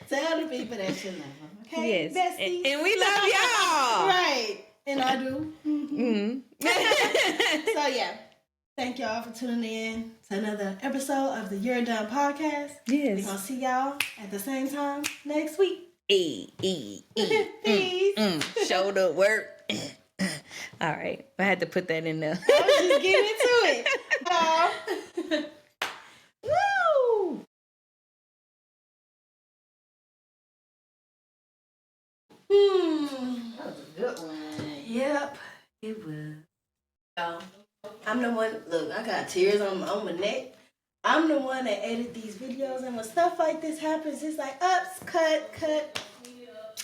[SPEAKER 1] Tell the people that you love them. Okay?
[SPEAKER 2] Yes.
[SPEAKER 1] Besties.
[SPEAKER 2] And we love y'all.
[SPEAKER 1] Right. And I do. So, yeah. Thank y'all for tuning in to another episode of the You're Done podcast.
[SPEAKER 2] Yes.
[SPEAKER 1] We're going to see y'all at the same time next week.
[SPEAKER 2] Peace. Shoulder work. All right. I had to put that in there.
[SPEAKER 1] I was just getting into it. Woo! That was a good one. Yep, it was. So, I'm the one, look, I got tears on my neck. I'm the one that edit these videos, and when stuff like this happens, it's like, ups, cut.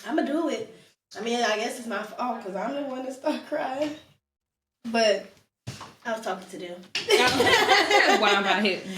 [SPEAKER 1] I'm going to do it. I mean, I guess it's my fault because I'm the one that started crying. But I was talking to them.
[SPEAKER 2] That's why I'm out here getting